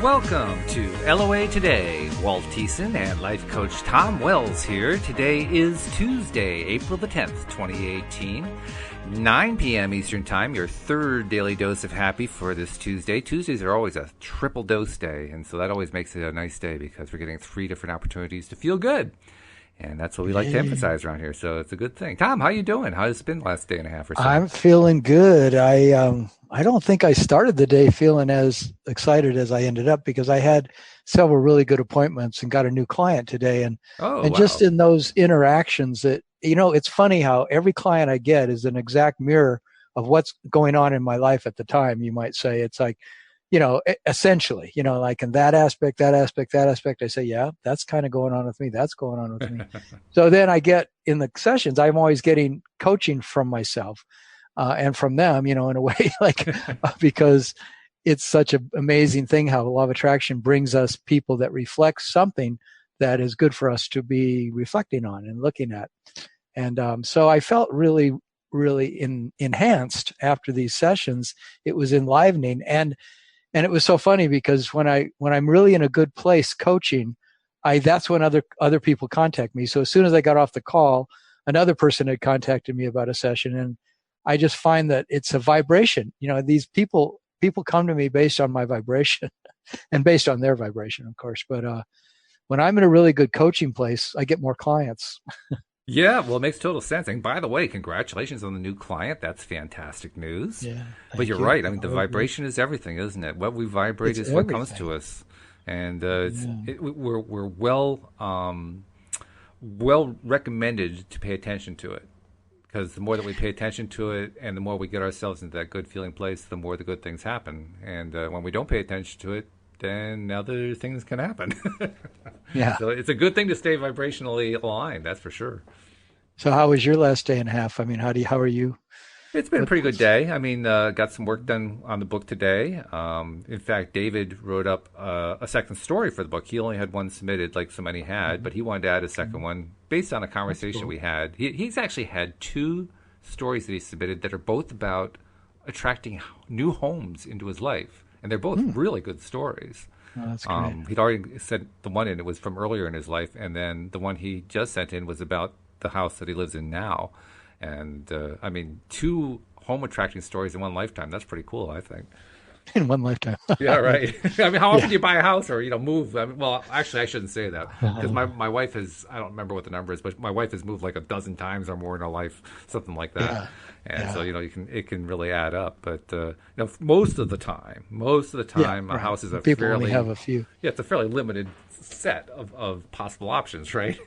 Welcome to LOA Today. Walt Thiessen and life coach Tom Wells here. Today is Tuesday, April the 10th, 2018, 9 p.m. Eastern Time, your third daily dose of happy for this Tuesday. Tuesdays are always a triple dose day, and so that always makes it a nice day because we're getting 3 different opportunities to feel good. And that's what we like to emphasize around here, so it's a good thing. Tom, how you doing? How's it been the last day and a half or so? I'm feeling good. I don't think I started the day feeling as excited as I ended up because I had several really good appointments and got a new client today. And just in those interactions that, it's funny how every client I get is an exact mirror of what's going on in my life at the time, you might say. It's like, essentially, like in that aspect, I say, yeah, that's kind of going on with me. That's going on with me. So then I get in the sessions, I'm always getting coaching from myself and from them, in a way, like, because it's such an amazing thing how law of attraction brings us people that reflect something that is good for us to be reflecting on and looking at. And so I felt really, really enhanced after these sessions. It was enlivening. And it was so funny because when I'm really in a good place coaching, that's when other people contact me. So as soon as I got off the call, another person had contacted me about a session, and I just find that it's a vibration. These people come to me based on my vibration and based on their vibration, of course. But when I'm in a really good coaching place, I get more clients. Yeah, well, it makes total sense. And by the way, congratulations on the new client. That's fantastic news. Yeah, but you're right. I mean, the vibration is everything, isn't it? What we vibrate is what comes to us. And we're well recommended to pay attention to it. Because the more that we pay attention to it and the more we get ourselves into that good feeling place, the more the good things happen. And when we don't pay attention to it, then other things can happen. Yeah. So it's a good thing to stay vibrationally aligned, that's for sure. So how was your last day and a half? I mean, how are you? It's been a pretty good day. I mean, got some work done on the book today. In fact, David wrote up a second story for the book. He only had one submitted like so many had, but he wanted to add a second one based on a conversation we had. He's actually had 2 stories that he submitted that are both about attracting new homes into his life. And they're both really good stories. Oh, that's great. He'd already sent the one in. It was from earlier in his life. And then the one he just sent in was about the house that he lives in now. And, 2 home attracting stories in one lifetime. That's pretty cool, I think. In one lifetime. Yeah, right. I mean, how often do you buy a house or, move? I mean, well, actually, I shouldn't say that. Because my wife has, I don't remember what the number is, but my wife has moved like a dozen times or more in her life, something like that. Yeah. And so, it can really add up. But, most of the time, a house is People only have a few. Yeah, it's a fairly limited set of possible options, right?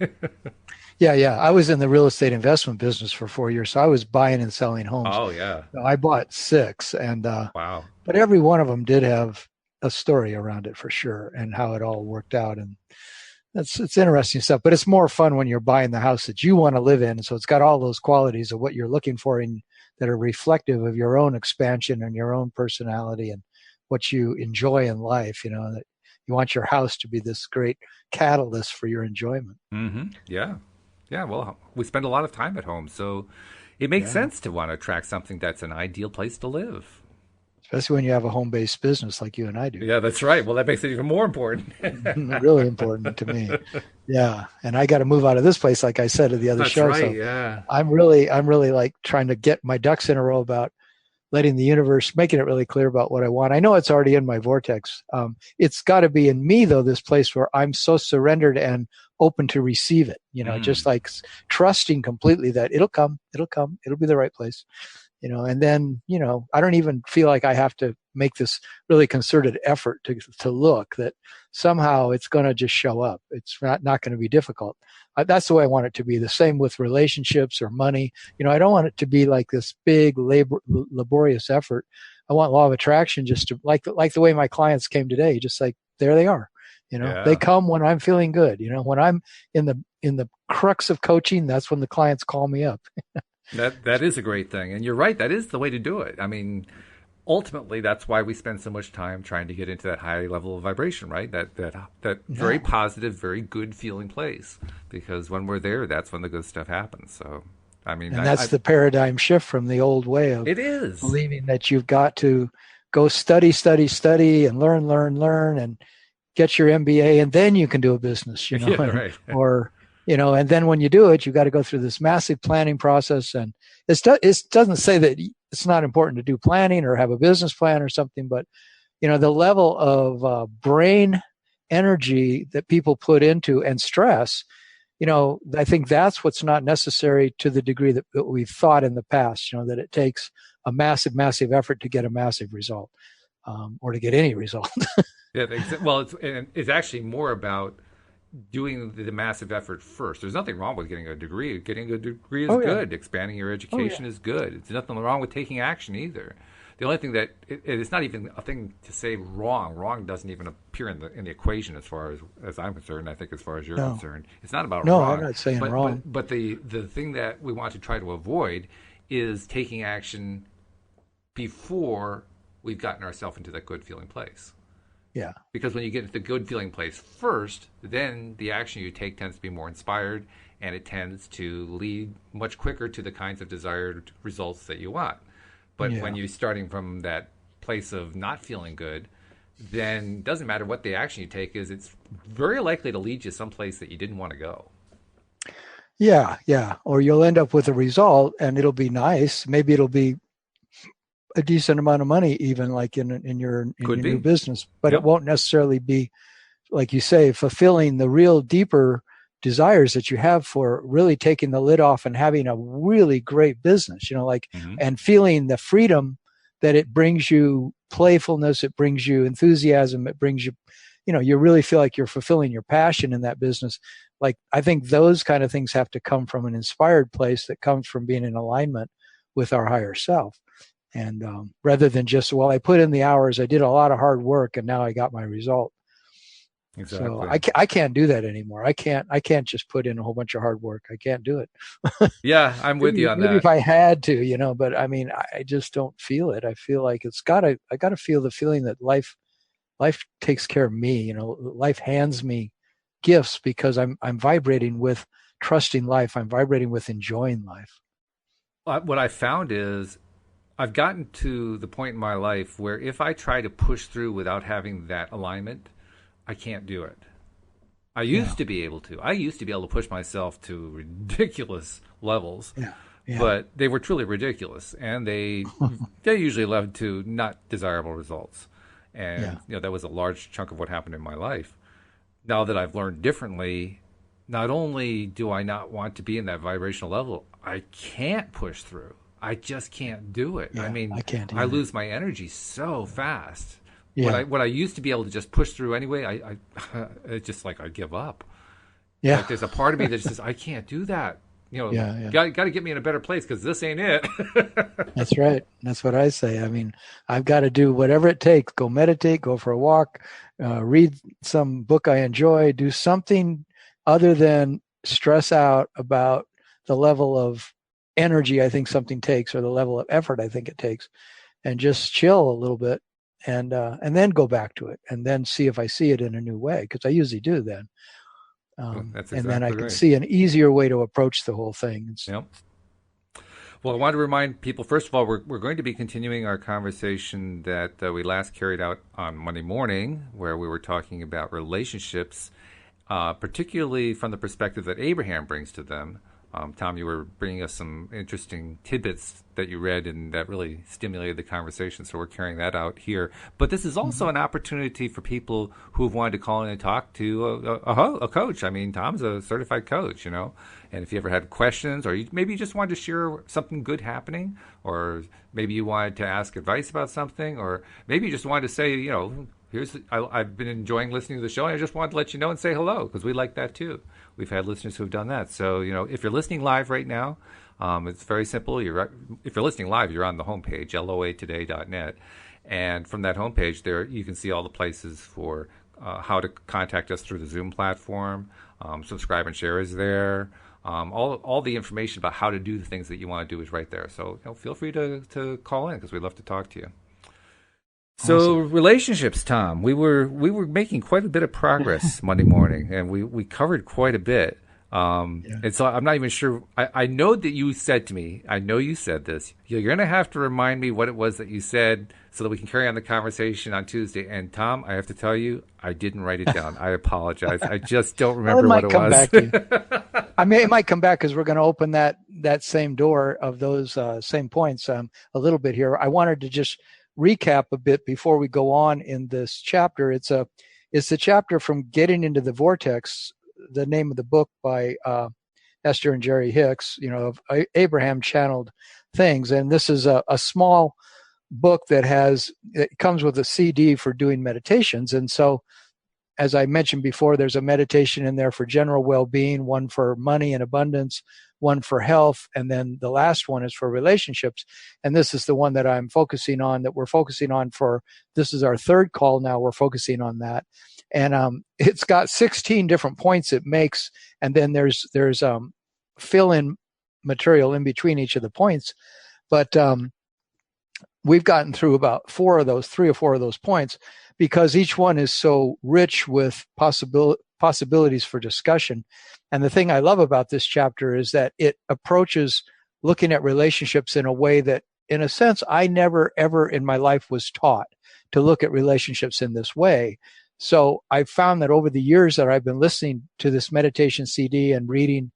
Yeah. I was in the real estate investment business for 4 years, so I was buying and selling homes. Oh, yeah. So I bought 6, and wow. But every one of them did have a story around it for sure, and how it all worked out. And it's interesting stuff. But it's more fun when you're buying the house that you want to live in. So it's got all those qualities of what you're looking for in that are reflective of your own expansion and your own personality and what you enjoy in life. That you want your house to be this great catalyst for your enjoyment. Mm-hmm. Yeah. Yeah, well, we spend a lot of time at home, so it makes sense to want to attract something that's an ideal place to live. Especially when you have a home-based business like you and I do. Yeah, that's right. Well, that makes it even more important. Really important to me. Yeah, and I got to move out of this place, like I said at the other show. That's right, so yeah. I'm really like trying to get my ducks in a row about letting the universe, making it really clear about what I want. I know it's already in my vortex. It's got to be in me, though, this place where I'm so surrendered and open to receive it, just like trusting completely that it'll come, it'll be the right place, and then, I don't even feel like I have to make this really concerted effort to look that somehow it's going to just show up. It's not going to be difficult. That's the way I want it to be. The same with relationships or money. I don't want it to be like this big laborious effort. I want law of attraction just to like the way my clients came today, just like there they are. They come when I'm feeling good. When I'm in the crux of coaching, that's when the clients call me up. That is a great thing. And you're right. That is the way to do it. I mean, ultimately, that's why we spend so much time trying to get into that high level of vibration, right? That very positive, very good feeling place. Because when we're there, that's when the good stuff happens. So, I mean, and that's the paradigm shift from the old way of it is believing that you've got to go study, and learn, and get your MBA, and then you can do a business, you know, yeah, right. or, you know, and then when you do it, you got to go through this massive planning process. And it doesn't say that it's not important to do planning or have a business plan or something, but, you know, the level of brain energy that people put into and stress, you know, I think that's what's not necessary to the degree that we've thought in the past, you know, that it takes a massive effort to get a massive result, or to get any result. Yeah, well, it's actually more about doing the massive effort first. There's nothing wrong with getting a degree. Getting a degree is good. Expanding your education is good. There's nothing wrong with taking action either. The only thing that it's not even a thing to say wrong. Wrong doesn't even appear in the equation as far as I'm concerned. I think as far as you're concerned, it's not about wrong. No, I'm not saying wrong. But the thing that we want to try to avoid is taking action before we've gotten ourselves into that good feeling place. Yeah. Because when you get into the good feeling place first, then the action you take tends to be more inspired, and it tends to lead much quicker to the kinds of desired results that you want. But when you're starting from that place of not feeling good, then it doesn't matter what the action you take is, it's very likely to lead you someplace that you didn't want to go. Yeah. Or you'll end up with a result and it'll be nice. Maybe it'll be a decent amount of money, even like in your new business, but it won't necessarily be, like you say, fulfilling the real deeper desires that you have for really taking the lid off and having a really great business, you know, like, and feeling the freedom that it brings you, playfulness, it brings you enthusiasm, it brings you, you know, you really feel like you're fulfilling your passion in that business. Like, I think those kind of things have to come from an inspired place that comes from being in alignment with our higher self. And rather than just, well, I put in the hours, I did a lot of hard work, and now I got my result. Exactly. So I can't do that anymore. I can't just put in a whole bunch of hard work. I can't do it. Yeah, I'm with you on that. Maybe if I had to, you know, but I mean, I just don't feel it. I feel like I gotta feel the feeling that life takes care of me. You know, life hands me gifts because I'm vibrating with trusting life. I'm vibrating with enjoying life. What I found is I've gotten to the point in my life where if I try to push through without having that alignment, I can't do it. I used to be able to. I used to be able to push myself to ridiculous levels, but they were truly ridiculous, and they usually led to not desirable results. And you know, that was a large chunk of what happened in my life. Now that I've learned differently, not only do I not want to be in that vibrational level, I can't push through. I just can't do it. I mean, I lose my energy so fast. Yeah. What I used to be able to just push through anyway, I it's just like I give up. Yeah. Like there's a part of me that says I can't do that. You know, got to get me in a better place because this ain't it. That's right. That's what I say. I mean, I've got to do whatever it takes. Go meditate, go for a walk, read some book I enjoy, do something other than stress out about the level of energy I think something takes or the level of effort I think it takes, and just chill a little bit and then go back to it and then see if I see it in a new way, because I usually do then. Exactly, and then I can see an easier way to approach the whole thing. Yep. Well, I want to remind people, first of all, we're going to be continuing our conversation that we last carried out on Monday morning, where we were talking about relationships, particularly from the perspective that Abraham brings to them. Tom, you were bringing us some interesting tidbits that you read and that really stimulated the conversation, so we're carrying that out here. But this is also an opportunity for people who have wanted to call in and talk to a coach. I mean, Tom's a certified coach, you know, and if you ever had questions, or maybe you just wanted to share something good happening, or maybe you wanted to ask advice about something, or maybe you just wanted to say, you know, I've been enjoying listening to the show, and I just wanted to let you know and say hello, because we like that too. We've had listeners who have done that. So, you know, if you're listening live right now, it's very simple. If you're listening live, you're on the homepage, loatoday.net. And from that homepage there, you can see all the places for how to contact us through the Zoom platform. Subscribe and share is there. All the information about how to do the things that you want to do is right there. So, you know, feel free to call in, because we'd love to talk to you. So awesome. Relationships, Tom, we were making quite a bit of progress Monday morning, and we covered quite a bit. And so I'm not even sure. I know that you said to me, I know you said this, you're going to have to remind me what it was that you said so that we can carry on the conversation on Tuesday. And Tom, I have to tell you, I didn't write it down. I apologize. I just don't remember what it was. Back to it might come back because we're going to open that same door of those same points a little bit here. I wanted to just recap a bit before we go on in this chapter. It's the chapter from Getting into the Vortex, the name of the book by Esther and Jerry Hicks, of Abraham channeled things. And this is a small book it comes with a CD for doing meditations. And so, as I mentioned before, there's a meditation in there for general well-being, one for money and abundance, one for health, and then the last one is for relationships. And this is the one that we're focusing on for, this is our third call now, we're focusing on that. And it's got 16 different points it makes, and then there's fill-in material in between each of the points. But we've gotten through about 3 or 4 of those points, because each one is so rich with possibilities for discussion. And the thing I love about this chapter is that it approaches looking at relationships in a way that, in a sense, I never, ever in my life was taught to look at relationships in this way. So I've found that over the years that I've been listening to this meditation CD and reading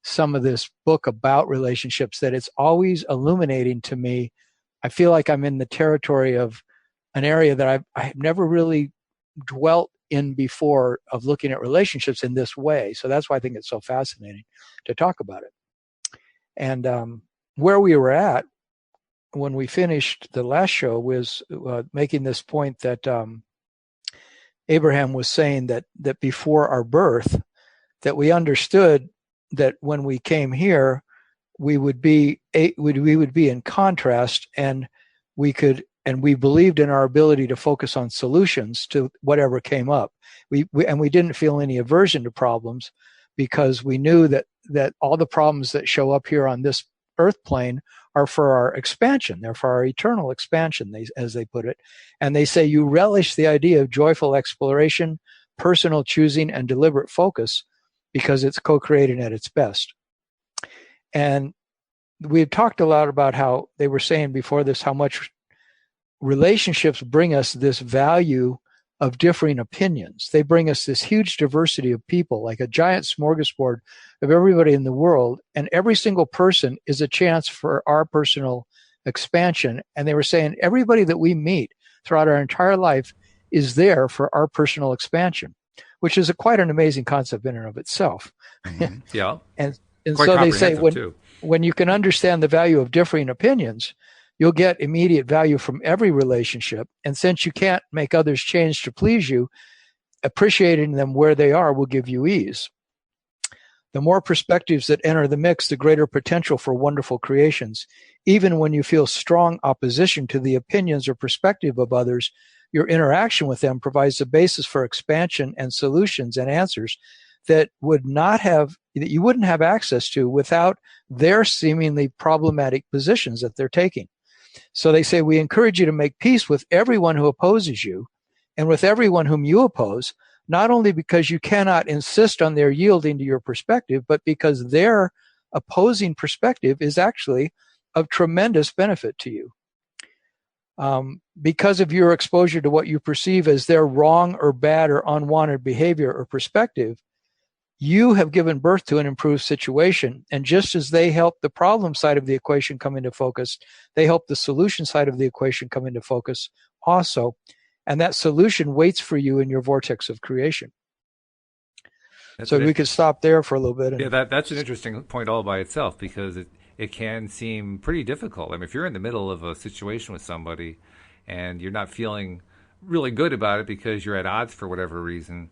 some of this book about relationships, that it's always illuminating to me. I feel like I'm in the territory of an area that I've never really dwelt in before, of looking at relationships in this way. So that's why I think it's so fascinating to talk about it. And where we were at when we finished the last show was making this point that Abraham was saying that before our birth, that we understood that when we came here, we would be in contrast, and we believed in our ability to focus on solutions to whatever came up. We didn't feel any aversion to problems, because we knew that all the problems that show up here on this earth plane are for our expansion. They're for our eternal expansion, as they put it. And they say you relish the idea of joyful exploration, personal choosing, and deliberate focus, because it's co-creating at its best. And we've talked a lot about how they were saying before this, how much relationships bring us this value of differing opinions. They bring us this huge diversity of people, like a giant smorgasbord of everybody in the world, and every single person is a chance for our personal expansion. And they were saying everybody that we meet throughout our entire life is there for our personal expansion, which is quite an amazing concept in and of itself. Mm-hmm. Yeah. and so they say when you can understand the value of differing opinions, you'll get immediate value from every relationship. And since you can't make others change to please you, appreciating them where they are will give you ease. The more perspectives that enter the mix, the greater potential for wonderful creations. Even when you feel strong opposition to the opinions or perspective of others, your interaction with them provides the basis for expansion and solutions and answers that you wouldn't have access to without their seemingly problematic positions that they're taking. So they say, we encourage you to make peace with everyone who opposes you and with everyone whom you oppose, not only because you cannot insist on their yielding to your perspective, but because their opposing perspective is actually of tremendous benefit to you. Because of your exposure to what you perceive as their wrong or bad or unwanted behavior or perspective, you have given birth to an improved situation. And just as they help the problem side of the equation come into focus, they help the solution side of the equation come into focus also. And that solution waits for you in your vortex of creation. So we could stop there for a little bit. Yeah, that's an interesting point all by itself, because it can seem pretty difficult. I mean, if you're in the middle of a situation with somebody and you're not feeling really good about it because you're at odds for whatever reason,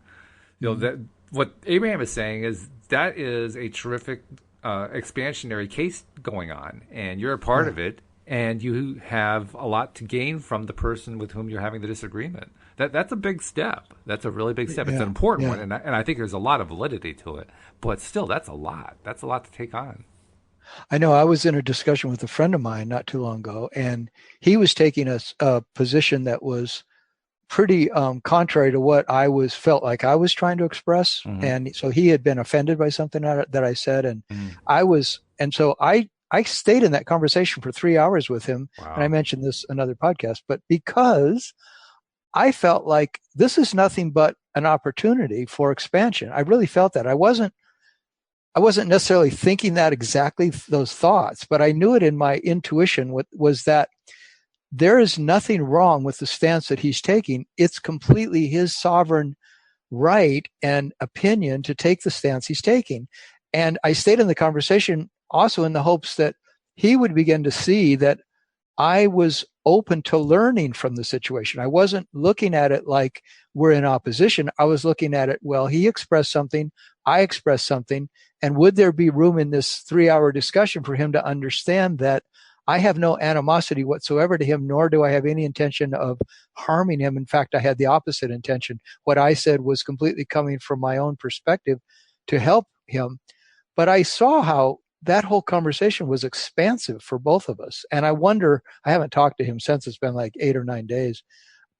that what Abraham is saying is that is a terrific expansionary case going on, and you're a part of it, and you have a lot to gain from the person with whom you're having the disagreement. That's a big step. That's a really big step. Yeah. It's an important one, and I think there's a lot of validity to it. But still, that's a lot. That's a lot to take on. I know. I was in a discussion with a friend of mine not too long ago, and he was taking a position that was pretty contrary to what I felt like I was trying to express. Mm-hmm. And so he had been offended by something that I said, and so I I stayed in that conversation for 3 hours with him. Wow. And I mentioned this in another podcast, but because I felt like this is nothing but an opportunity for expansion. I really felt that. I wasn't necessarily thinking that exactly those thoughts, but I knew it in my intuition was that there is nothing wrong with the stance that he's taking. It's completely his sovereign right and opinion to take the stance he's taking. And I stayed in the conversation also in the hopes that he would begin to see that I was open to learning from the situation. I wasn't looking at it like we're in opposition. I was looking at it, well, he expressed something, I expressed something, and would there be room in this 3-hour discussion for him to understand that I have no animosity whatsoever to him, nor do I have any intention of harming him. In fact, I had the opposite intention. What I said was completely coming from my own perspective to help him. But I saw how that whole conversation was expansive for both of us. And I wonder, I haven't talked to him since, it's been like 8 or 9 days,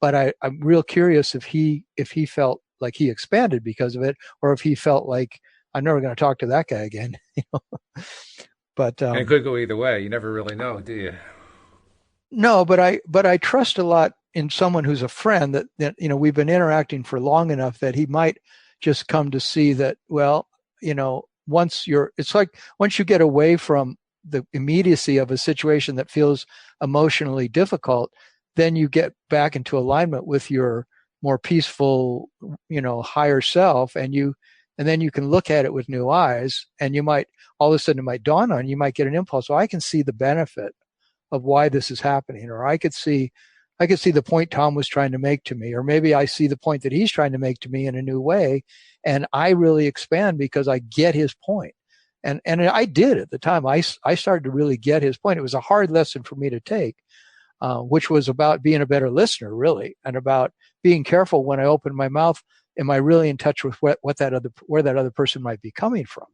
but I'm real curious if he felt like he expanded because of it, or if he felt like I'm never going to talk to that guy again. But and it could go either way. You never really know, do you? No, but I trust a lot in someone who's a friend that we've been interacting for long enough that he might just come to see that, well, once you get away from the immediacy of a situation that feels emotionally difficult, then you get back into alignment with your more peaceful, higher self, and then you can look at it with new eyes, and you might, all of a sudden it might dawn on you, might get an impulse. Well, I can see the benefit of why this is happening, or I could see the point Tom was trying to make to me, or maybe I see the point that he's trying to make to me in a new way, and I really expand because I get his point. And I did at the time. I started to really get his point. It was a hard lesson for me to take, which was about being a better listener, really, and about being careful when I open my mouth. Am I really in touch with where that other person might be coming from?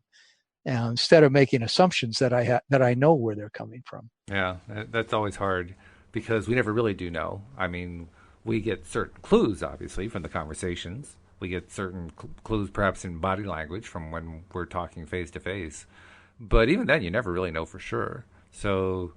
Instead of making assumptions that I know where they're coming from. Yeah, that's always hard because we never really do know. I mean, we get certain clues, obviously, from the conversations. We get certain clues, perhaps in body language, from when we're talking face to face. But even then, you never really know for sure. So,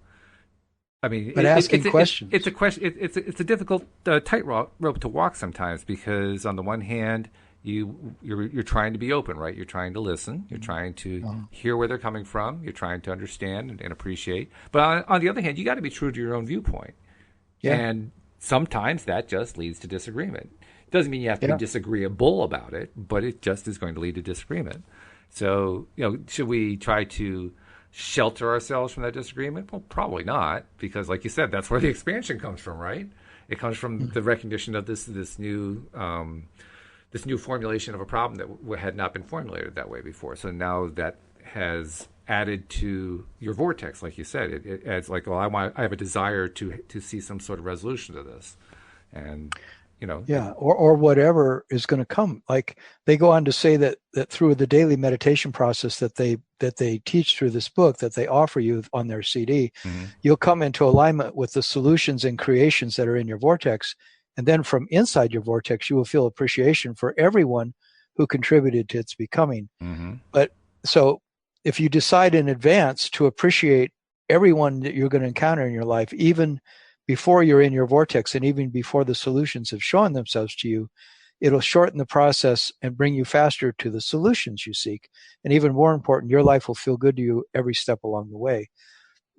I mean, but asking questions. It's a question. It's a difficult tightrope to walk sometimes because on the one hand, you're trying to be open, right? You're trying to listen. You're trying to hear where they're coming from. You're trying to understand and appreciate. But on the other hand, you got to be true to your own viewpoint. Yeah. And sometimes that just leads to disagreement. It doesn't mean you have to be disagreeable about it, but it just is going to lead to disagreement. So, should we try to shelter ourselves from that disagreement? Well, probably not, because like you said, that's where the expansion comes from, right? It comes from the recognition of this new formulation of a problem that had not been formulated that way before. So now that has added to your vortex, like you said. It adds like, well, I have a desire to see some sort of resolution to this, and or whatever is going to come. Like they go on to say that through the daily meditation process that they teach through this book that they offer you on their CD, you'll come into alignment with the solutions and creations that are in your vortex. And then from inside your vortex, you will feel appreciation for everyone who contributed to its becoming. But so if you decide in advance to appreciate everyone that you're going to encounter in your life, even before you're in your vortex and even before the solutions have shown themselves to you, it'll shorten the process and bring you faster to the solutions you seek. And even more important, your life will feel good to you every step along the way.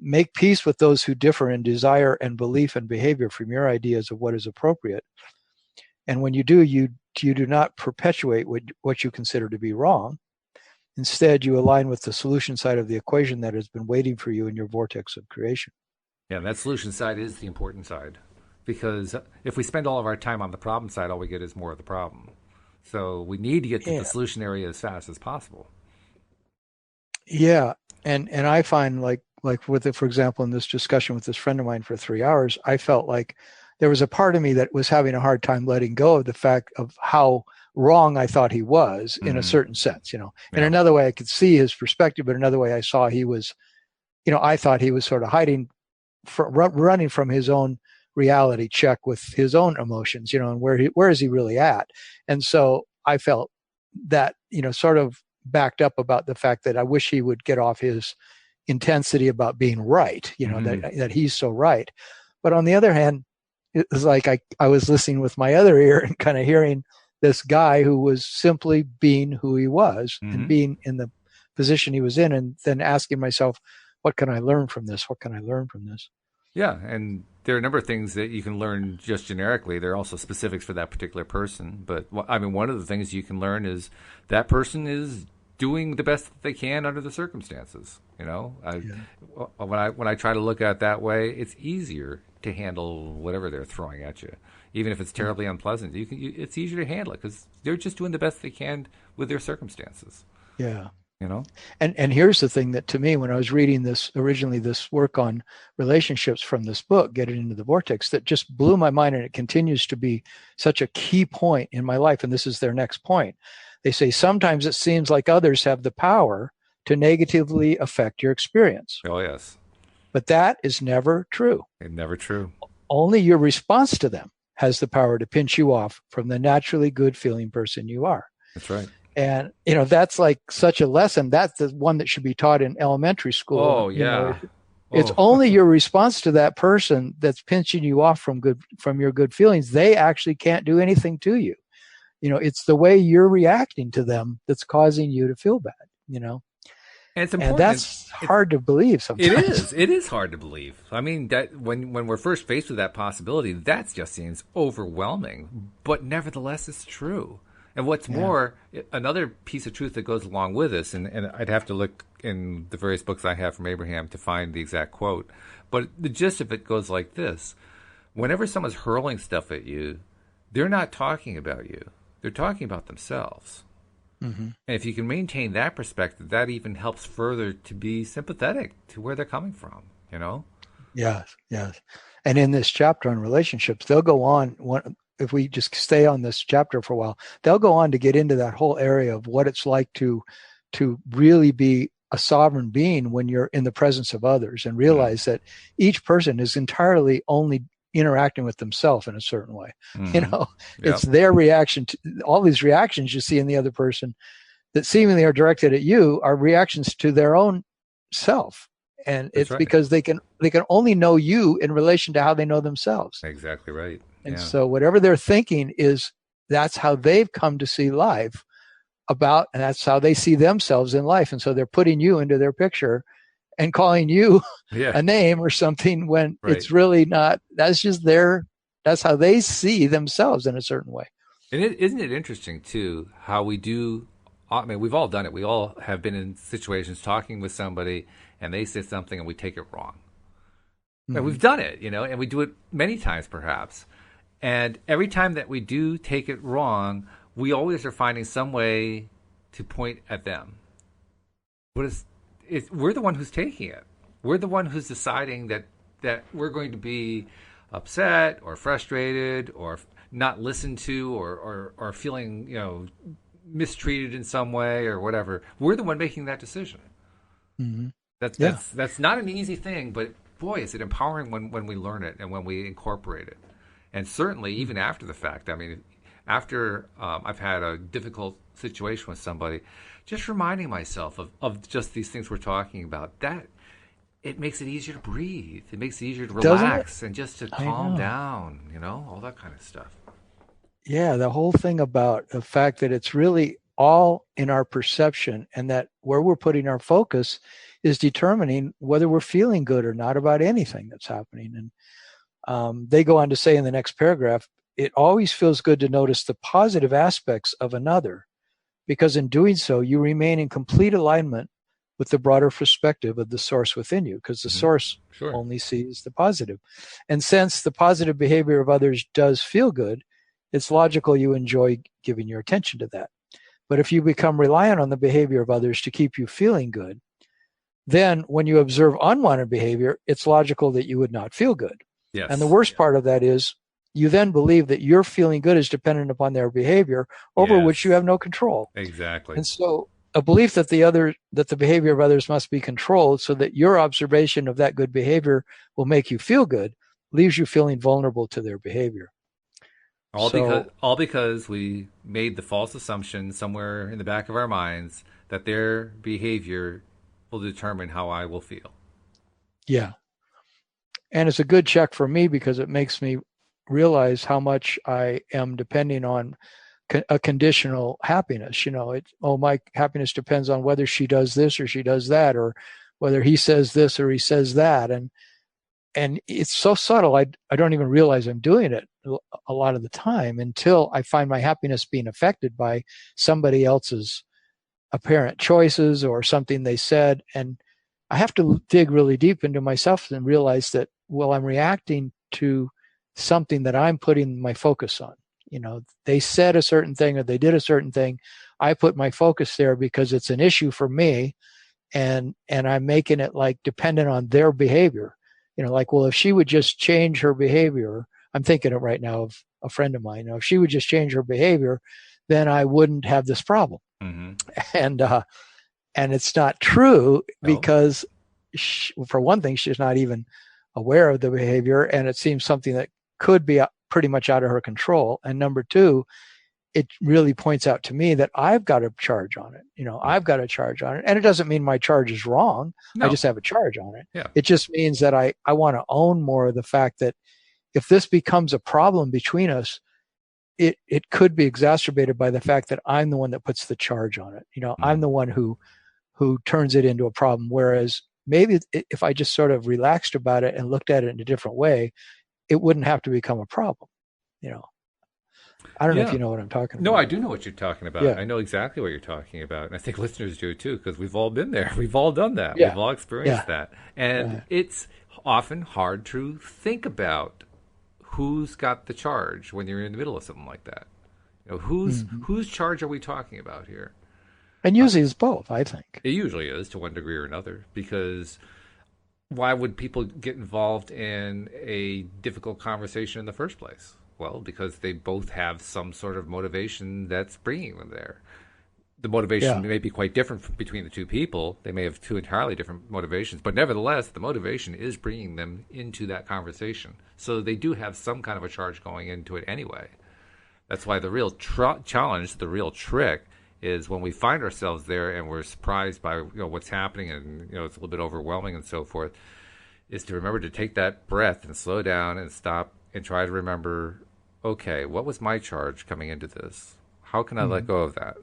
Make peace with those who differ in desire and belief and behavior from your ideas of what is appropriate. And when you do, you do not perpetuate what you consider to be wrong. Instead, you align with the solution side of the equation that has been waiting for you in your vortex of creation. Yeah, that solution side is the important side, because if we spend all of our time on the problem side, all we get is more of the problem. So we need to get to the solution area as fast as possible. Yeah, and I find like with it, for example, in this discussion with this friend of mine for 3 hours, I felt like there was a part of me that was having a hard time letting go of the fact of how wrong I thought he was in a certain sense, In another way, I could see his perspective, but another way I saw he was, I thought he was sort of hiding, running from his own reality check with his own emotions, and where is he really at? And so I felt that, sort of backed up about the fact that I wish he would get off his intensity about being right, Mm-hmm. that he's so right. But on the other hand, it was like I was listening with my other ear and kind of hearing this guy who was simply being who he was and Mm-hmm. being in the position he was in, and then asking myself, what can I learn from this? What can I learn from this? Yeah, and there are a number of things that you can learn just generically. There are also specifics for that particular person. But I mean, one of the things you can learn is that person is doing the best that they can under the circumstances. Yeah. When I try to look at it that way, it's easier to handle whatever they're throwing at you, even if it's terribly unpleasant. It's easier to handle it because they're just doing the best they can with their circumstances. Yeah. You know. And here's the thing that to me, when I was reading this work on relationships from this book, Getting into the Vortex, that just blew my mind, and it continues to be such a key point in my life. And this is their next point. They say, sometimes it seems like others have the power to negatively affect your experience. Oh yes. But that is never true. It's never true. Only your response to them has the power to pinch you off from the naturally good feeling person you are. That's right. And, that's like such a lesson. That's the one that should be taught in elementary school. Oh, yeah. It's only your response to that person that's pinching you off from your good feelings. They actually can't do anything to you. It's the way you're reacting to them that's causing you to feel bad, And it's important. And that's hard to believe sometimes. It is hard to believe. I mean, that when we're first faced with that possibility, that just seems overwhelming. But nevertheless, it's true. And what's more, another piece of truth that goes along with this, and I'd have to look in the various books I have from Abraham to find the exact quote, but the gist of it goes like this. Whenever someone's hurling stuff at you, they're not talking about you. They're talking about themselves. Mm-hmm. And if you can maintain that perspective, that even helps further to be sympathetic to where they're coming from, Yes. And in this chapter on relationships, they'll go on, if we just stay on this chapter for a while, they'll go on to get into that whole area of what it's like to really be a sovereign being when you're in the presence of others, and realize that each person is entirely only interacting with themselves in a certain way. Mm-hmm. It's their reaction to all these reactions you see in the other person that seemingly are directed at you are reactions to their own self. And it's because they can only know you in relation to how they know themselves. Exactly right. And so whatever they're thinking that's how they've come to see life and that's how they see themselves in life. And so they're putting you into their picture and calling you a name or something when it's really not. That's just that's how they see themselves in a certain way. And isn't it interesting too, how we do, I mean, we've all done it. We all have been in situations talking with somebody and they say something and we take it wrong. Mm-hmm. And we've done it, and we do it many times perhaps. And every time that we do take it wrong, we always are finding some way to point at them. But we're the one who's taking it. We're the one who's deciding that we're going to be upset or frustrated or not listened to or feeling, mistreated in some way or whatever. We're the one making that decision. Mm-hmm. That's not an easy thing, but boy, is it empowering when we learn it and when we incorporate it. And certainly, even after the fact, I mean, after I've had a difficult situation with somebody, just reminding myself of just these things we're talking about, that it makes it easier to breathe. It makes it easier to relax and just to calm down, all that kind of stuff. Yeah, the whole thing about the fact that it's really all in our perception, and that where we're putting our focus is determining whether we're feeling good or not about anything that's happening. And they go on to say in the next paragraph, it always feels good to notice the positive aspects of another, because in doing so, you remain in complete alignment with the broader perspective of the source within you, because the source only sees the positive. And since the positive behavior of others does feel good, it's logical you enjoy giving your attention to that. But if you become reliant on the behavior of others to keep you feeling good, then when you observe unwanted behavior, it's logical that you would not feel good. Yes. And the worst part of that is you then believe that your feeling good is dependent upon their behavior over which you have no control. Exactly. And so a belief that the behavior of others must be controlled so that your observation of that good behavior will make you feel good leaves you feeling vulnerable to their behavior. All because we made the false assumption somewhere in the back of our minds that their behavior will determine how I will feel. Yeah. And it's a good check for me because it makes me realize how much I am depending on a conditional happiness. My happiness depends on whether she does this or she does that, or whether he says this or he says that. And it's so subtle, I don't even realize I'm doing it a lot of the time until I find my happiness being affected by somebody else's apparent choices or something they said. And I have to dig really deep into myself and realize that, well, I'm reacting to something that I'm putting my focus on. They said a certain thing or they did a certain thing. I put my focus there because it's an issue for me, and I'm making it like dependent on their behavior. Like, well, if she would just change her behavior, I'm thinking of right now of a friend of mine. If she would just change her behavior, then I wouldn't have this problem. Mm-hmm. And it's not true because for one thing, she's not even aware of the behavior, and it seems something that could be pretty much out of her control. And number two, it really points out to me that I've got a charge on it. I've got a charge on it. And it doesn't mean my charge is wrong. No. I just have a charge on it. Yeah. It just means that I want to own more of the fact that if this becomes a problem between us, it could be exacerbated by the fact that I'm the one that puts the charge on it. Mm-hmm. I'm the one who turns it into a problem. Whereas maybe if I just sort of relaxed about it and looked at it in a different way, it wouldn't have to become a problem. I don't know if you know what I'm talking about. No, I do know what you're talking about. Yeah. I know exactly what you're talking about. And I think listeners do too, because we've all been there. We've all done that. Yeah. We've all experienced that. And it's often hard to think about who's got the charge when you're in the middle of something like that. Whose charge are we talking about here? And usually it's both, I think. It usually is to one degree or another, because why would people get involved in a difficult conversation in the first place? Well, because they both have some sort of motivation that's bringing them there. The motivation may be quite different between the two people. They may have two entirely different motivations, but nevertheless, the motivation is bringing them into that conversation. So they do have some kind of a charge going into it anyway. That's why the real challenge, the real trick, is when we find ourselves there and we're surprised by what's happening, and it's a little bit overwhelming and so forth, is to remember to take that breath and slow down and stop and try to remember, okay, what was my charge coming into this? How can I let go of that?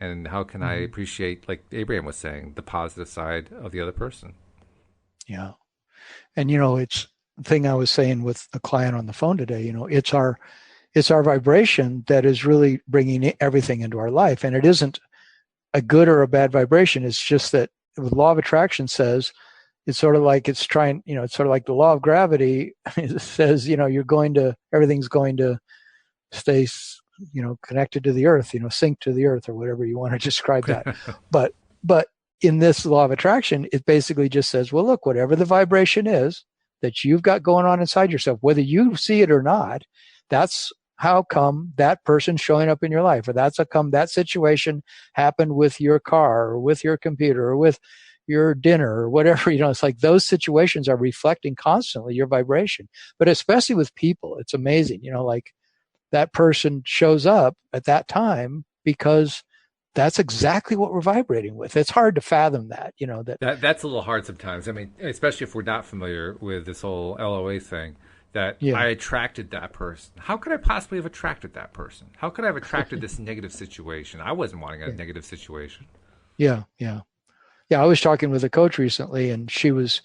And how can I appreciate, like Abraham was saying, the positive side of the other person? Yeah. And, it's the thing I was saying with a client on the phone today, it's our vibration that is really bringing everything into our life. And it isn't a good or a bad vibration. It's just that the law of attraction says, it's sort of like it's trying, it's sort of like the law of gravity. It says, everything's going to stay, connected to the earth, sink to the earth, or whatever you want to describe that. But in this law of attraction, it basically just says, well, look, whatever the vibration is that you've got going on inside yourself, whether you see it or not, that's how come that person's showing up in your life, or that's how come that situation happened with your car or with your computer or with your dinner or whatever. It's like those situations are reflecting constantly your vibration. But especially with people, it's amazing, like that person shows up at that time because that's exactly what we're vibrating with. It's hard to fathom that, that's a little hard sometimes. I mean, especially if we're not familiar with this whole LOA thing, that I attracted that person. How could I possibly have attracted that person? How could I have attracted this negative situation? I wasn't wanting a negative situation. Yeah. I was talking with a coach recently, and she was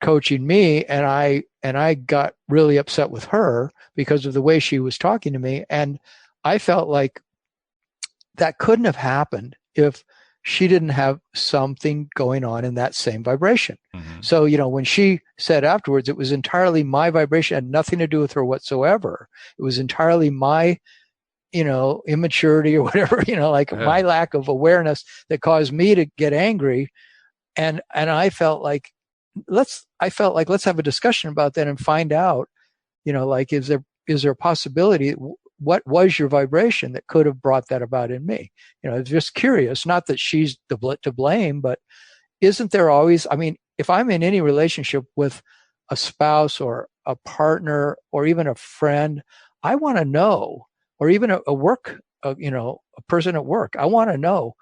coaching me, and I got really upset with her because of the way she was talking to me. And I felt like that couldn't have happened if she didn't have something going on in that same vibration. Mm-hmm. So, when she said afterwards, it was entirely my vibration, had nothing to do with her whatsoever. It was entirely my, immaturity or whatever, my lack of awareness that caused me to get angry. And I felt like, let's have a discussion about that and find out, is there a possibility? What was your vibration that could have brought that about in me? Just curious, not that she's to blame, but isn't there always, if I'm in any relationship with a spouse or a partner or even a friend, I want to know, or even a person at work, I want to know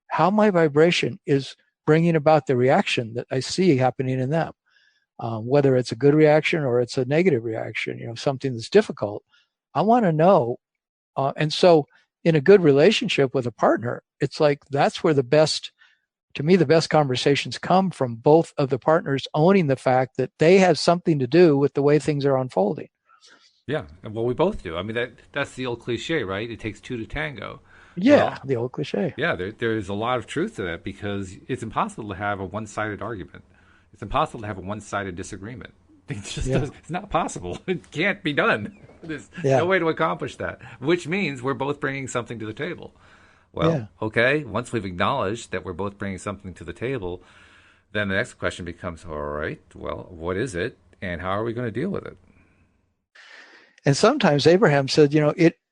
how my vibration is bringing about the reaction that I see happening in them. Whether it's a good reaction or it's a negative reaction, something that's difficult, I want to know. And so in a good relationship with a partner, it's like that's where the best conversations come from both of the partners owning the fact that they have something to do with the way things are unfolding. Yeah, well, we both do. I mean, that's the old cliche, right? It takes two to tango. Yeah, well, the old cliche. Yeah, there's a lot of truth to that because it's impossible to have a one-sided argument. It's impossible to have a one-sided disagreement. It's not possible. It can't be done. There's no way to accomplish that, which means we're both bringing something to the table. Well, okay, once we've acknowledged that we're both bringing something to the table, then the next question becomes, all right, well, what is it and how are we going to deal with it? And sometimes Abraham said,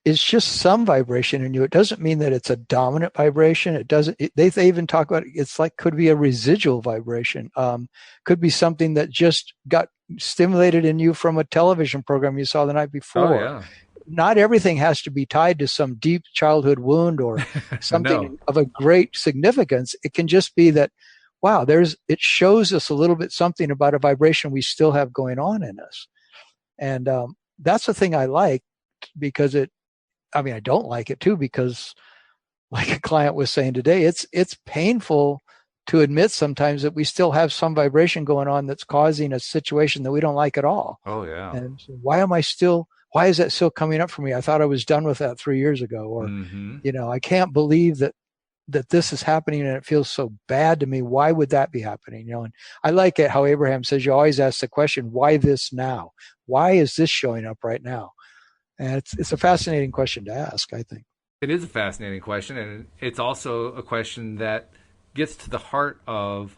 it's just some vibration in you. It doesn't mean that it's a dominant vibration. It doesn't. They even talk about it's like could be a residual vibration. Could be something that just got stimulated in you from a television program you saw the night before. Oh, yeah. Not everything has to be tied to some deep childhood wound or something of a great significance. It can just be that, wow, it shows us a little bit something about a vibration we still have going on in us. And that's the thing I like because I don't like it too, because like a client was saying today, it's painful to admit sometimes that we still have some vibration going on that's causing a situation that we don't like at all. Oh, yeah. And so why is that still coming up for me? I thought I was done with that 3 years ago. Or, I can't believe that this is happening and it feels so bad to me. Why would that be happening? And I like it how Abraham says, you always ask the question, why this now? Why is this showing up right now? And it's a fascinating question to ask, I think. It is a fascinating question. And it's also a question that gets to the heart of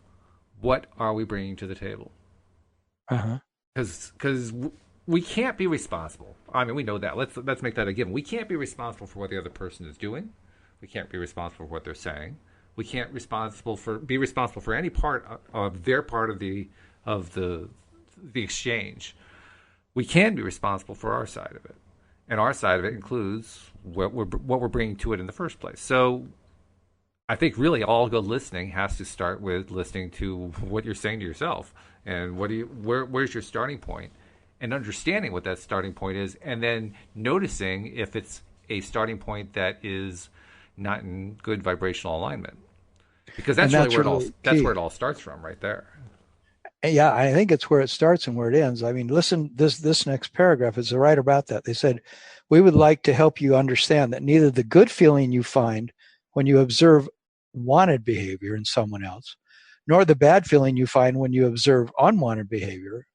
what are we bringing to the table? Because we can't be responsible. I mean, we know that. Let's make that a given. We can't be responsible for what the other person is doing. We can't be responsible for what they're saying. We can't be responsible for any part of their part of the exchange. We can be responsible for our side of it, and our side of it includes what we're bringing to it in the first place. So, I think really all good listening has to start with listening to what you're saying to yourself, and where's your starting point. And understanding what that starting point is, and then noticing if it's a starting point that is not in good vibrational alignment, because that's really where it all starts from, right there. Yeah, I think it's where it starts and where it ends. I mean, listen, this next paragraph is right about that. They said, "We would like to help you understand that neither the good feeling you find when you observe wanted behavior in someone else, nor the bad feeling you find when you observe unwanted behavior,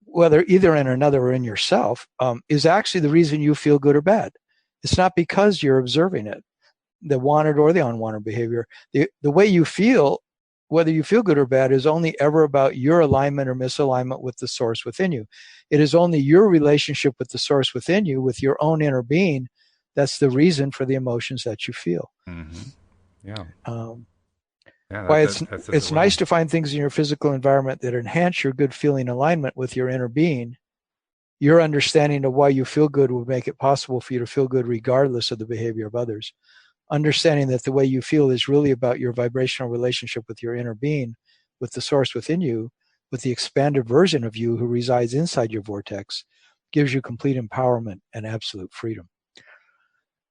whether either in another or in yourself, is actually the reason you feel good or bad. It's not because you're observing it, the wanted or the unwanted behavior. The way you feel, whether you feel good or bad, is only ever about your alignment or misalignment with the source within you. It is only your relationship with the source within you, with your own inner being, that's the reason for the emotions that you feel." Yeah. Why it's nice to find things in your physical environment that enhance your good feeling alignment with your inner being. Your understanding of why you feel good will make it possible for you to feel good regardless of the behavior of others. Understanding that the way you feel is really about your vibrational relationship with your inner being, with the source within you, with the expanded version of you who resides inside your vortex, gives you complete empowerment and absolute freedom.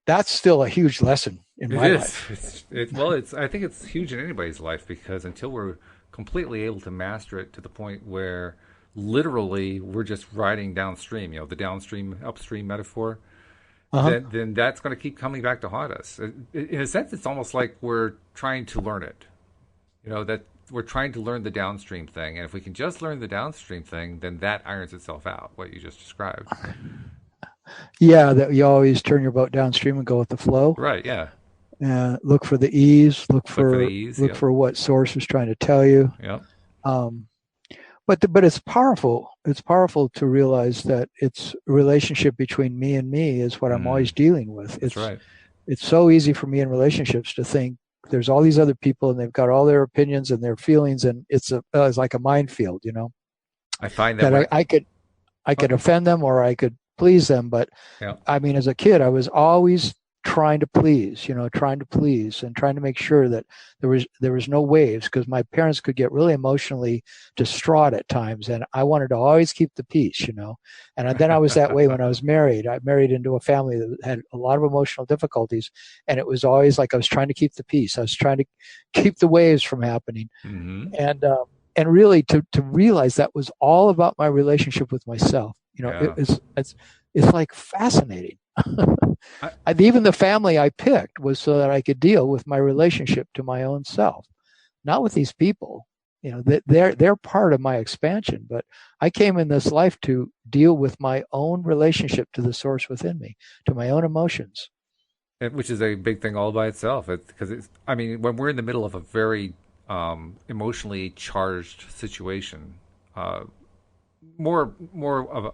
That's still a huge lesson in my life. I think it's huge in anybody's life, because until we're completely able to master it to the point where literally we're just riding downstream, the downstream, upstream metaphor, then that's going to keep coming back to haunt us. In a sense, it's almost like we're trying to learn it, that we're trying to learn the downstream thing. And if we can just learn the downstream thing, then that irons itself out, what you just described. Yeah, that you always turn your boat downstream and go with the flow. Right, yeah. Look for the ease. Look for what source is trying to tell you. Yeah. But it's powerful. It's powerful to realize that it's a relationship between me and me is what I'm always dealing with. That's right. It's so easy for me in relationships to think there's all these other people and they've got all their opinions and their feelings, and it's like a minefield, I find that I could offend them or I could please them, but I mean, as a kid, I was always trying to please, and trying to make sure that there was no waves, because my parents could get really emotionally distraught at times, and I wanted to always keep the peace, And then I was that way when I was married. I married into a family that had a lot of emotional difficulties, and it was always like I was trying to keep the peace. I was trying to keep the waves from happening, and really to realize that was all about my relationship with myself. It's like fascinating. Even the family I picked was so that I could deal with my relationship to my own self, not with these people. They're part of my expansion, but I came in this life to deal with my own relationship to the source within me, to my own emotions. Which is a big thing all by itself. When we're in the middle of a very emotionally charged situation, more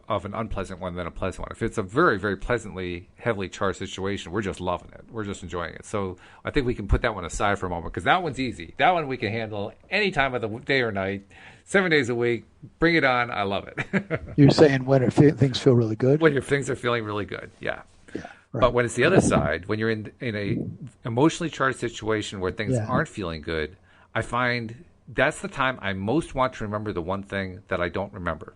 of an unpleasant one than a pleasant one. If it's a very, very pleasantly, heavily charged situation, we're just loving it. We're just enjoying it. So I think we can put that one aside for a moment, because that one's easy. That one we can handle any time of the day or night, 7 days a week. Bring it on. I love it. You're saying when things feel really good? When your things are feeling really good, yeah. Yeah. Right. But when it's the other side, when you're in a emotionally charged situation where things aren't feeling good, I find that's the time I most want to remember the one thing that I don't remember.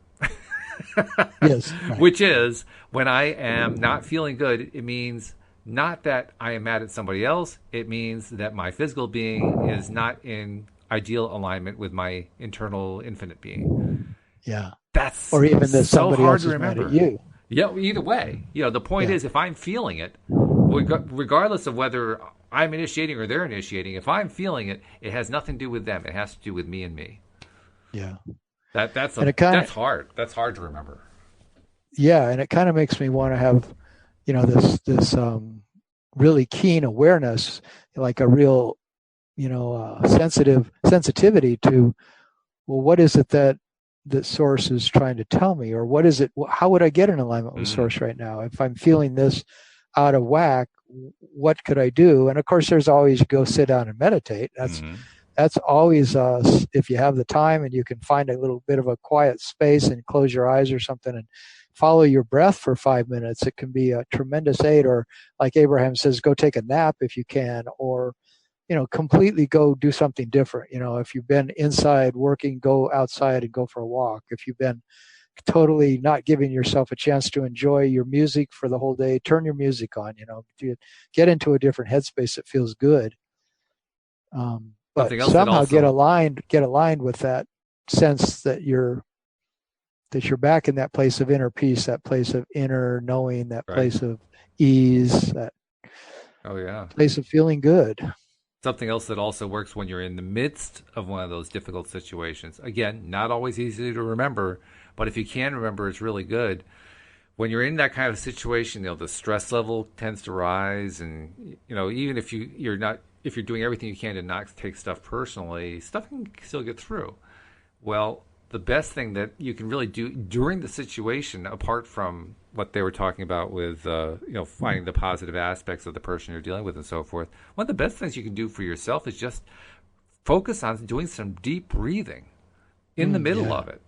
Yes, right. Which is, when I am not feeling good, it means not that I am mad at somebody else. It means that my physical being is not in ideal alignment with my internal infinite being. Yeah. That's or even that so somebody hard else to is remember. mad at you. Yeah, either way. The point is, if I'm feeling it, regardless of whether I'm initiating or they're initiating, if I'm feeling it, it has nothing to do with them. It has to do with me and me. Yeah. That's hard. That's hard to remember. Yeah, and it kind of makes me want to have, this really keen awareness, like a real, sensitivity to, well, what is it that source is trying to tell me, or what is it? How would I get in alignment with source right now? If I'm feeling this out of whack, what could I do? And of course, there's always go sit down and meditate. That's always, if you have the time and you can find a little bit of a quiet space and close your eyes or something and follow your breath for 5 minutes, it can be a tremendous aid. Or like Abraham says, go take a nap if you can, or, completely go do something different. If you've been inside working, go outside and go for a walk. If you've been totally not giving yourself a chance to enjoy your music for the whole day, turn your music on, get into a different headspace that feels good. But somehow get aligned with that sense that you're back in that place of inner peace, that place of inner knowing, that place of ease, that place of feeling good. Something else that also works when you're in the midst of one of those difficult situations. Again, not always easy to remember, but if you can remember, it's really good. When you're in that kind of situation, the stress level tends to rise, and even if you're doing everything you can to not take stuff personally, stuff can still get through. Well, the best thing that you can really do during the situation, apart from what they were talking about with, finding the positive aspects of the person you're dealing with and so forth, one of the best things you can do for yourself is just focus on doing some deep breathing in the middle of it,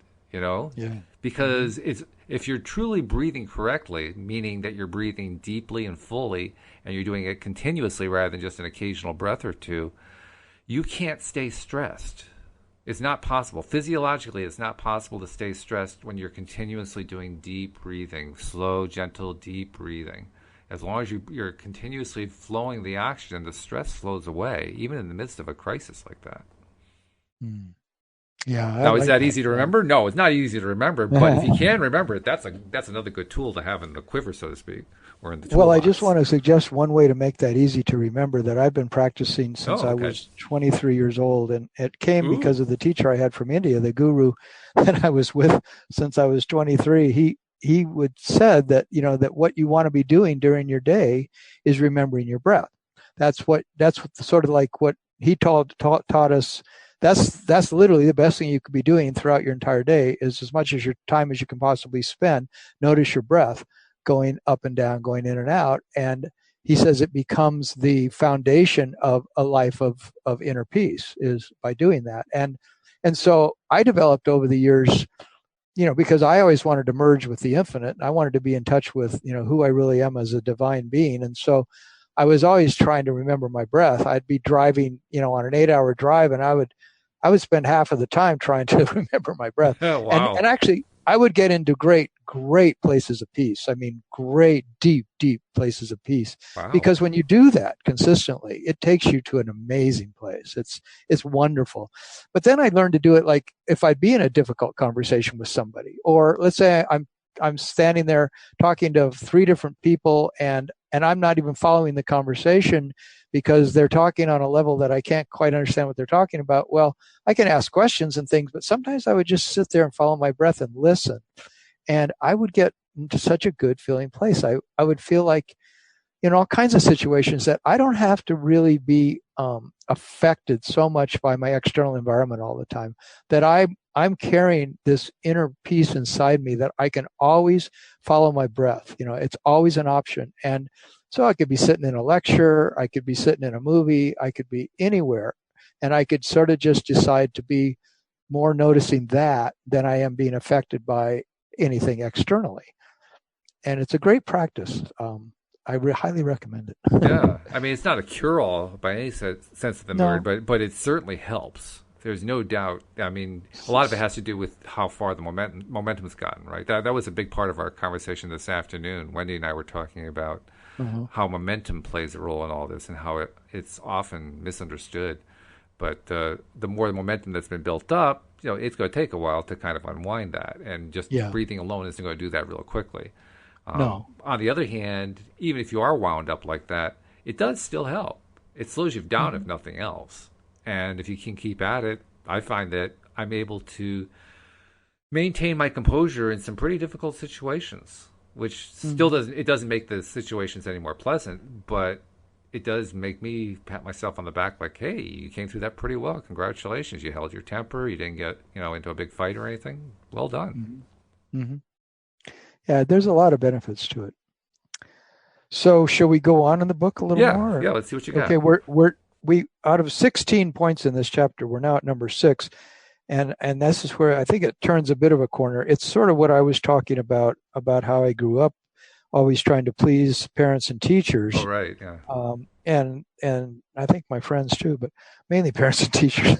because if you're truly breathing correctly, meaning that you're breathing deeply and fully, and you're doing it continuously rather than just an occasional breath or two, you can't stay stressed. It's not possible. Physiologically, it's not possible to stay stressed when you're continuously doing deep breathing, slow, gentle, deep breathing. As long as you're continuously flowing the oxygen, the stress flows away, even in the midst of a crisis like that. Yeah. Now, is that easy to remember? No, it's not easy to remember. But if you can remember it, that's another good tool to have in the quiver, so to speak, or in the toolbox. Well, I just want to suggest one way to make that easy to remember that I've been practicing since I was 23 years old, and it came because of the teacher I had from India, the guru that I was with since I was 23. He would said that that what you want to be doing during your day is remembering your breath. That's sort of like what he taught us. That's literally the best thing you could be doing throughout your entire day, is as much as your time as you can possibly spend, notice your breath going up and down, going in and out. And he says it becomes the foundation of a life of inner peace, is by doing that. And so I developed over the years, because I always wanted to merge with the infinite. I wanted to be in touch with, who I really am as a divine being. And so I was always trying to remember my breath. I'd be driving, on an 8-hour drive, and I would spend half of the time trying to remember my breath. Wow. And actually, I would get into great places of peace. I mean, great, deep places of peace. Wow. Because when you do that consistently, it takes you to an amazing place. It's wonderful. But then I learned to do it like if I'd be in a difficult conversation with somebody, or let's say I'm standing there talking to 3 different people, and I'm not even following the conversation because they're talking on a level that I can't quite understand what they're talking about. Well, I can ask questions and things, but sometimes I would just sit there and follow my breath and listen. And I would get into such a good feeling place. I would feel like, in all kinds of situations, that I don't have to really be affected so much by my external environment all the time, that I'm carrying this inner peace inside me that I can always follow my breath. It's always an option. And so I could be sitting in a lecture, I could be sitting in a movie, I could be anywhere, and I could sort of just decide to be more noticing that than I am being affected by anything externally. And it's a great practice. I highly recommend it. Yeah. I mean, it's not a cure-all by any sense of the word, but it certainly helps. There's no doubt. I mean, a lot of it has to do with how far the momentum's gotten, right? That was a big part of our conversation this afternoon. Wendy and I were talking about how momentum plays a role in all this and how it's often misunderstood. But the more momentum that's been built up, it's going to take a while to kind of unwind that. And just breathing alone isn't going to do that real quickly. No. On the other hand, even if you are wound up like that, it does still help. It slows you down, if nothing else. And if you can keep at it, I find that I'm able to maintain my composure in some pretty difficult situations, which still doesn't make the situations any more pleasant, but it does make me pat myself on the back like, hey, you came through that pretty well. Congratulations. You held your temper. You didn't get, into a big fight or anything. Well done. Yeah, there's a lot of benefits to it. So shall we go on in the book a little more? Yeah, let's see what you got. Okay, we out of 16 points in this chapter, we're now at number 6. And this is where I think it turns a bit of a corner. It's sort of what I was talking about how I grew up, always trying to please parents and teachers. Oh, right, yeah. And I think my friends too, but mainly parents and teachers.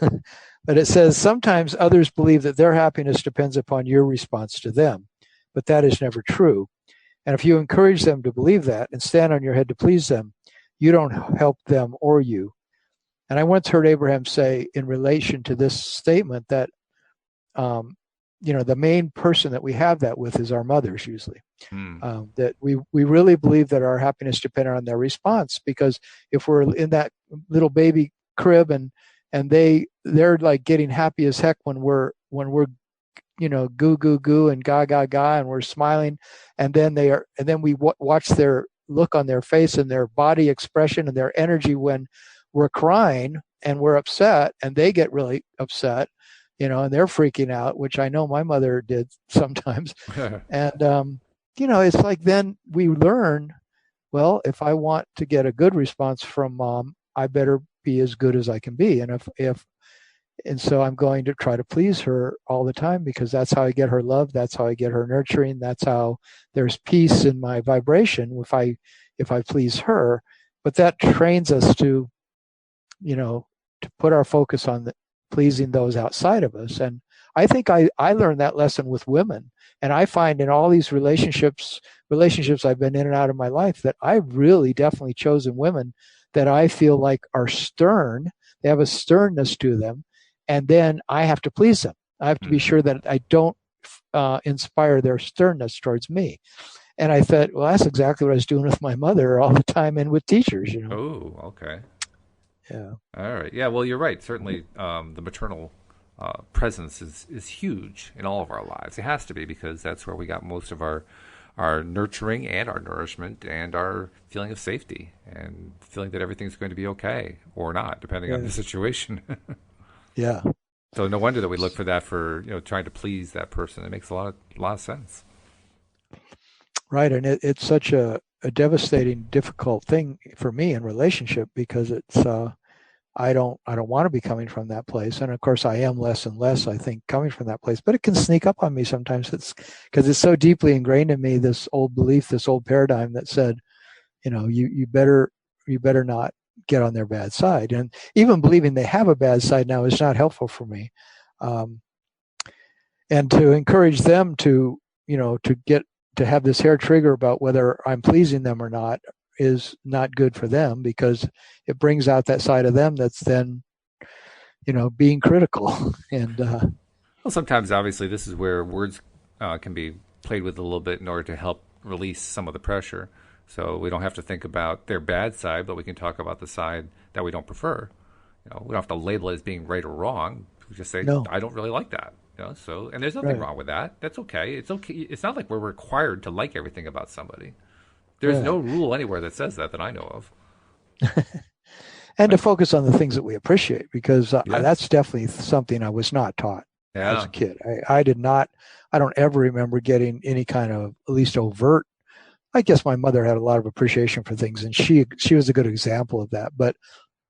But it says, sometimes others believe that their happiness depends upon your response to them, but that is never true. And if you encourage them to believe that and stand on your head to please them, you don't help them or you. And I once heard Abraham say in relation to this statement that, the main person that we have that with is our mothers usually. That we really believe that our happiness depends on their response, because if we're in that little baby crib and they're like getting happy as heck when we're goo goo goo and ga ga ga and we're smiling, and then we watch their look on their face and their body expression and their energy when we're crying and we're upset, and they get really upset, and they're freaking out, which I know my mother did sometimes. And, it's like then we learn, well, if I want to get a good response from mom, I better be as good as I can be. And and so I'm going to try to please her all the time, because that's how I get her love. That's how I get her nurturing. That's how there's peace in my vibration if I please her. But that trains us to put our focus on pleasing those outside of us. And I think I learned that lesson with women. And I find in all these relationships I've been in and out of my life, that I've really definitely chosen women that I feel like are stern. They have a sternness to them. And then I have to please them. I have to be sure that I don't inspire their sternness towards me. And I thought, well, that's exactly what I was doing with my mother all the time and with teachers. Oh, okay. Yeah. All right. Yeah. Well, you're right. Certainly, the maternal presence is huge in all of our lives. It has to be, because that's where we got most of our nurturing and our nourishment and our feeling of safety and feeling that everything's going to be okay or not, depending on the situation. Yeah. So no wonder that we look for that for trying to please that person. It makes a lot of sense. Right, and it's such a devastating, difficult thing for me in relationship, because it's I don't want to be coming from that place, and of course I am less and less, I think, coming from that place. But it can sneak up on me sometimes. It's because it's so deeply ingrained in me, this old belief, this old paradigm that said, you better not get on their bad side. And even believing they have a bad side now is not helpful for me. And to encourage them to have this hair trigger about whether I'm pleasing them or not is not good for them, because it brings out that side of them that's then, being critical. And well, sometimes obviously this is where words can be played with a little bit in order to help release some of the pressure. So we don't have to think about their bad side, but we can talk about the side that we don't prefer. We don't have to label it as being right or wrong. We just say, no, I don't really like that. So, and there's nothing wrong with that. That's okay. It's okay. It's not like we're required to like everything about somebody. There's no rule anywhere that says that I know of. And to focus on the things that we appreciate, because that's definitely something I was not taught as a kid. I don't ever remember getting any kind of, at least overt. I guess my mother had a lot of appreciation for things, and she was a good example of that. But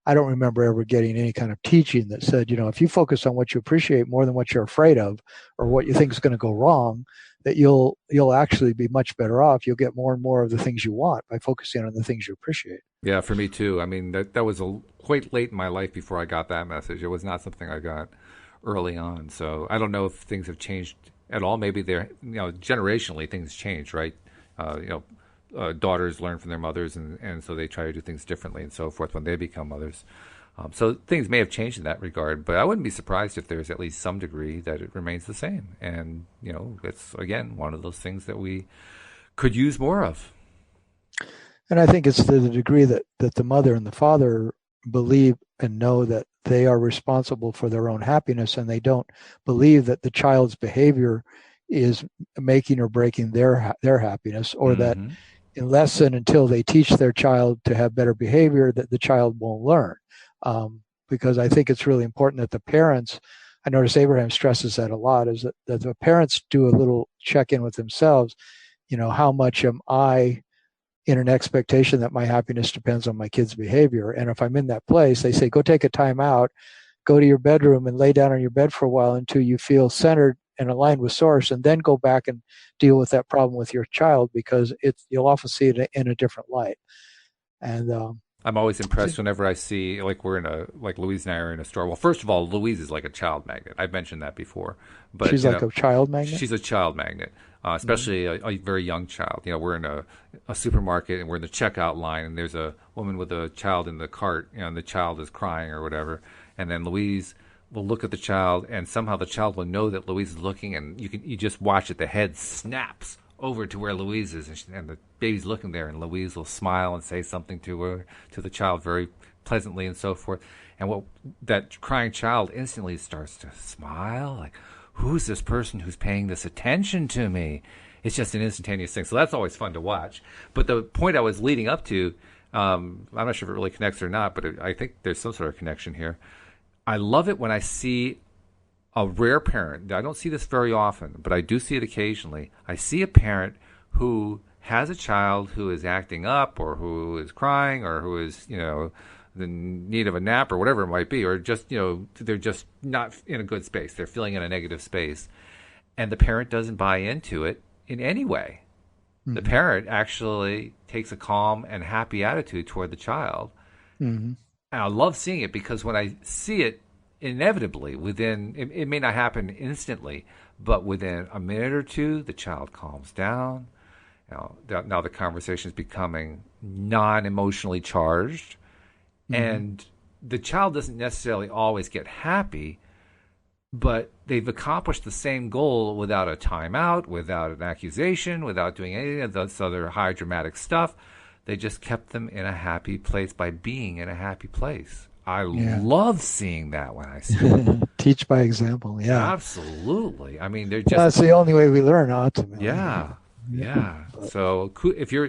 I don't remember ever getting any kind of teaching that said, if you focus on what you appreciate more than what you're afraid of or what you think is going to go wrong, that you'll actually be much better off. You'll get more and more of the things you want by focusing on the things you appreciate. Yeah, for me too. I mean, that was quite late in my life before I got that message. It was not something I got early on. So I don't know if things have changed at all. Maybe they're, generationally things change, right? Daughters learn from their mothers, and so they try to do things differently and so forth when they become mothers. So things may have changed in that regard, but I wouldn't be surprised if there's at least some degree that it remains the same. And, it's, again, one of those things that we could use more of. And I think it's to the degree that the mother and the father believe and know that they are responsible for their own happiness, and they don't believe that the child's behavior is making or breaking their happiness, or that unless and until they teach their child to have better behavior, that the child won't learn. Because I think it's really important that the parents, I notice Abraham stresses that a lot, is that the parents do a little check-in with themselves. How much am I in an expectation that my happiness depends on my kid's behavior? And if I'm in that place, they say, go take a time out, go to your bedroom and lay down on your bed for a while until you feel centered and aligned with source, and then go back and deal with that problem with your child, because you'll often see it in a different light. And I'm always impressed whenever I see, like, Louise and I are in a store. Well, first of all, Louise is like a child magnet. I've mentioned that before. But she's like a child magnet? She's a child magnet, especially a very young child. We're in a supermarket, and we're in the checkout line, and there's a woman with a child in the cart, and the child is crying or whatever. And then Louise will look at the child, and somehow the child will know that Louise is looking, and you just watch it. The head snaps over to where Louise is, and the baby's looking there, and Louise will smile and say something to the child very pleasantly and so forth. And that crying child instantly starts to smile, like, who's this person who's paying this attention to me? It's just an instantaneous thing. So that's always fun to watch. But the point I was leading up to, I'm not sure if it really connects or not, but I think there's some sort of connection here. I love it when I see a rare parent. I don't see this very often, but I do see it occasionally. I see a parent who has a child who is acting up, or who is crying, or who is, in need of a nap, or whatever it might be, or just, they're just not in a good space. They're feeling in a negative space. And the parent doesn't buy into it in any way. Mm-hmm. The parent actually takes a calm and happy attitude toward the child. Mm-hmm. And I love seeing it, because when I see it, inevitably, it may not happen instantly, but within a minute or two, the child calms down. Now the conversation is becoming non-emotionally charged, and the child doesn't necessarily always get happy, but they've accomplished the same goal without a timeout, without an accusation, without doing any of this other high dramatic stuff. They just kept them in a happy place by being in a happy place. I love seeing that when I see it. Teach by example, yeah. Absolutely. I mean, they're just... That's the only way we learn, ultimately. Yeah. So if you're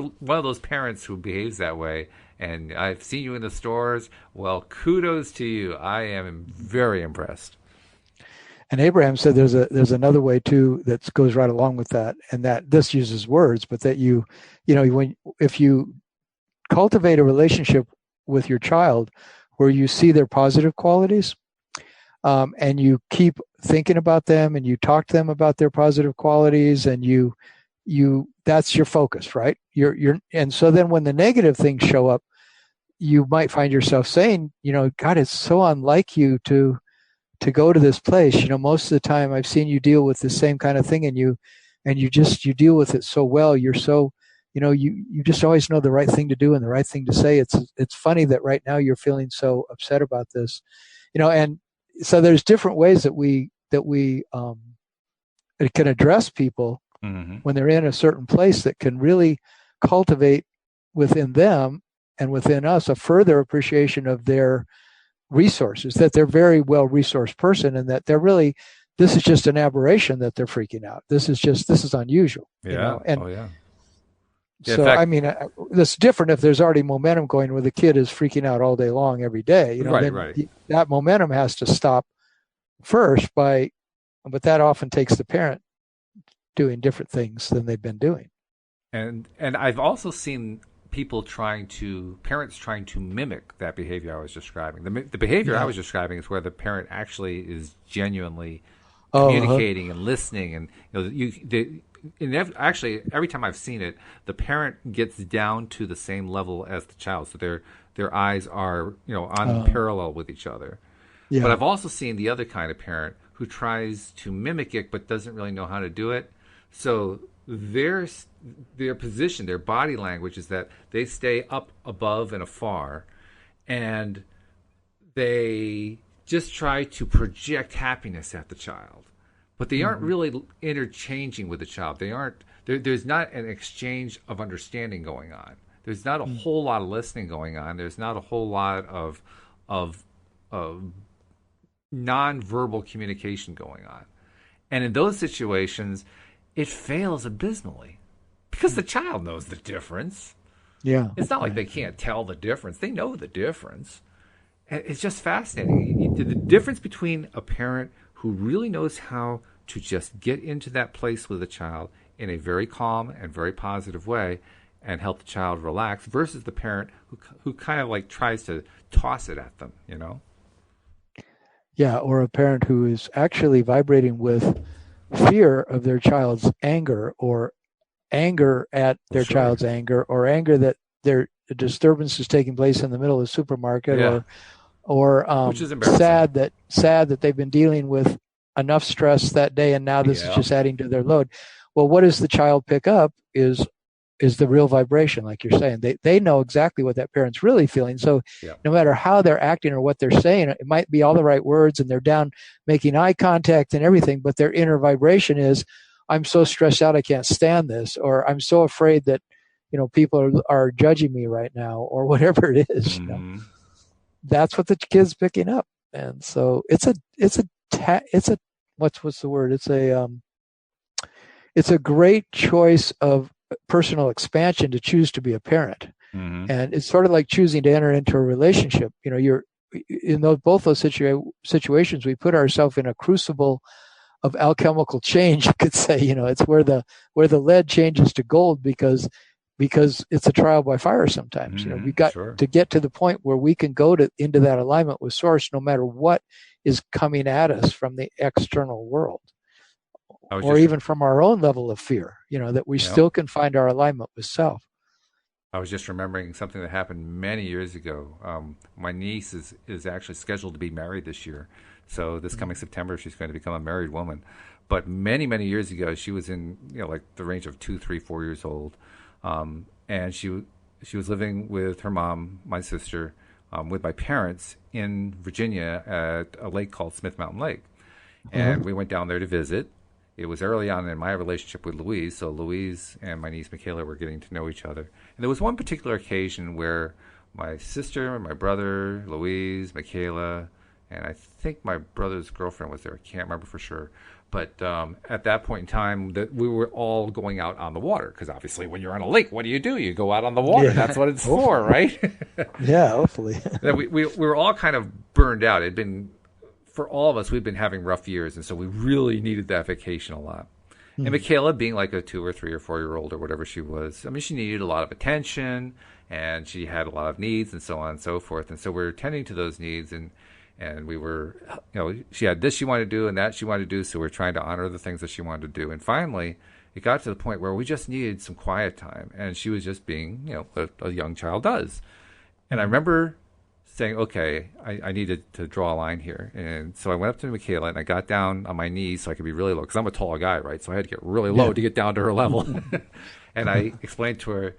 one of those parents who behaves that way, and I've seen you in the stores, well, kudos to you. I am very impressed. And Abraham said there's another way too that goes right along with that, and that this uses words, but that if you cultivate a relationship with your child where you see their positive qualities, and you keep thinking about them, and you talk to them about their positive qualities, and you that's your focus, right? And so then when the negative things show up, you might find yourself saying, God, it's so unlike you to go to this place. Most of the time I've seen you deal with the same kind of thing, and you deal with it so well. You're so, you just always know the right thing to do and the right thing to say. It's funny that right now you're feeling so upset about this, and so there's different ways that we can address people when they're in a certain place that can really cultivate within them and within us a further appreciation of their resources, that they're very well resourced person, and that they're really, this is just an aberration that they're freaking out. This is unusual. Yeah. And yeah, so, fact, I mean, that's different if there's already momentum going where the kid is freaking out all day long every day. Right. That momentum has to stop first but that often takes the parent doing different things than they've been doing. And I've also seen parents trying to mimic that behavior I was describing. The behavior I was describing is where the parent actually is genuinely communicating and listening, and actually every time I've seen it, the parent gets down to the same level as the child, so their eyes are on parallel with each other. Yeah. But I've also seen the other kind of parent who tries to mimic it but doesn't really know how to do it. So their position, their body language is that they stay up above and afar, and they just try to project happiness at the child. But they aren't really interchanging with the child. There's not an exchange of understanding going on. There's not a whole lot of listening going on. There's not a whole lot of nonverbal communication going on. And in those situations, it fails abysmally because the child knows the difference. Yeah. It's not like they can't tell the difference. They know the difference. It's just fascinating. The difference between a parent who really knows how to just get into that place with a child in a very calm and very positive way and help the child relax versus the parent who kind of like tries to toss it at them, Yeah, or a parent who is actually vibrating with fear of their child's anger, or anger at their child's anger, or anger that a disturbance is taking place in the middle of the supermarket, or which is sad that they've been dealing with enough stress that day and now this is just adding to their load. Well, what does the child pick up is the real vibration, like you're saying. They know exactly what that parent's really feeling. So no matter how they're acting or what they're saying, it might be all the right words and they're down making eye contact and everything, but their inner vibration is, I'm so stressed out I can't stand this, or I'm so afraid that people are judging me right now, or whatever it is. That's what the kid's picking up. And so it's a what's the word? It's a great choice of personal expansion to choose to be a parent. And it's sort of like choosing to enter into a relationship. You're in both those situations, we put ourselves in a crucible of alchemical change, you could say. It's where the lead changes to gold because it's a trial by fire sometimes. We've got to get to the point where we can go into that alignment with source no matter what is coming at us from the external world, or even from our own level of fear, that we still can find our alignment with self. I was just remembering something that happened many years ago. My niece is actually scheduled to be married this year. So this coming September, she's going to become a married woman. But many, many years ago, she was in, like the range of 2, 3, 4 years old. And she was living with her mom, my sister, with my parents in Virginia at a lake called Smith Mountain Lake. And we went down there to visit. It was early on in my relationship with Louise, so Louise and my niece Michaela were getting to know each other. And there was one particular occasion where my sister, my brother, Louise, Michaela, and I think my brother's girlfriend was there. I can't remember for sure. But at that point in time, we were all going out on the water, because obviously when you're on a lake, what do? You go out on the water. That's what it's for, right? Yeah, hopefully. we were all kind of burned out. It'd been, for all of us, we've been having rough years, and so we really needed that vacation a lot. And Michaela, being like a 2 or 3 or 4-year-old or whatever she was, she needed a lot of attention, and she had a lot of needs, and so on and so forth. And so we were tending to those needs, and we were, she had this she wanted to do and that she wanted to do, so we were trying to honor the things that she wanted to do. And finally, it got to the point where we just needed some quiet time, and she was just being, what a young child does. And I remember saying, okay, I needed to draw a line here. And so I went up to Michaela and I got down on my knees so I could be really low because I'm a tall guy, right? So I had to get really low to get down to her level. And I explained to her,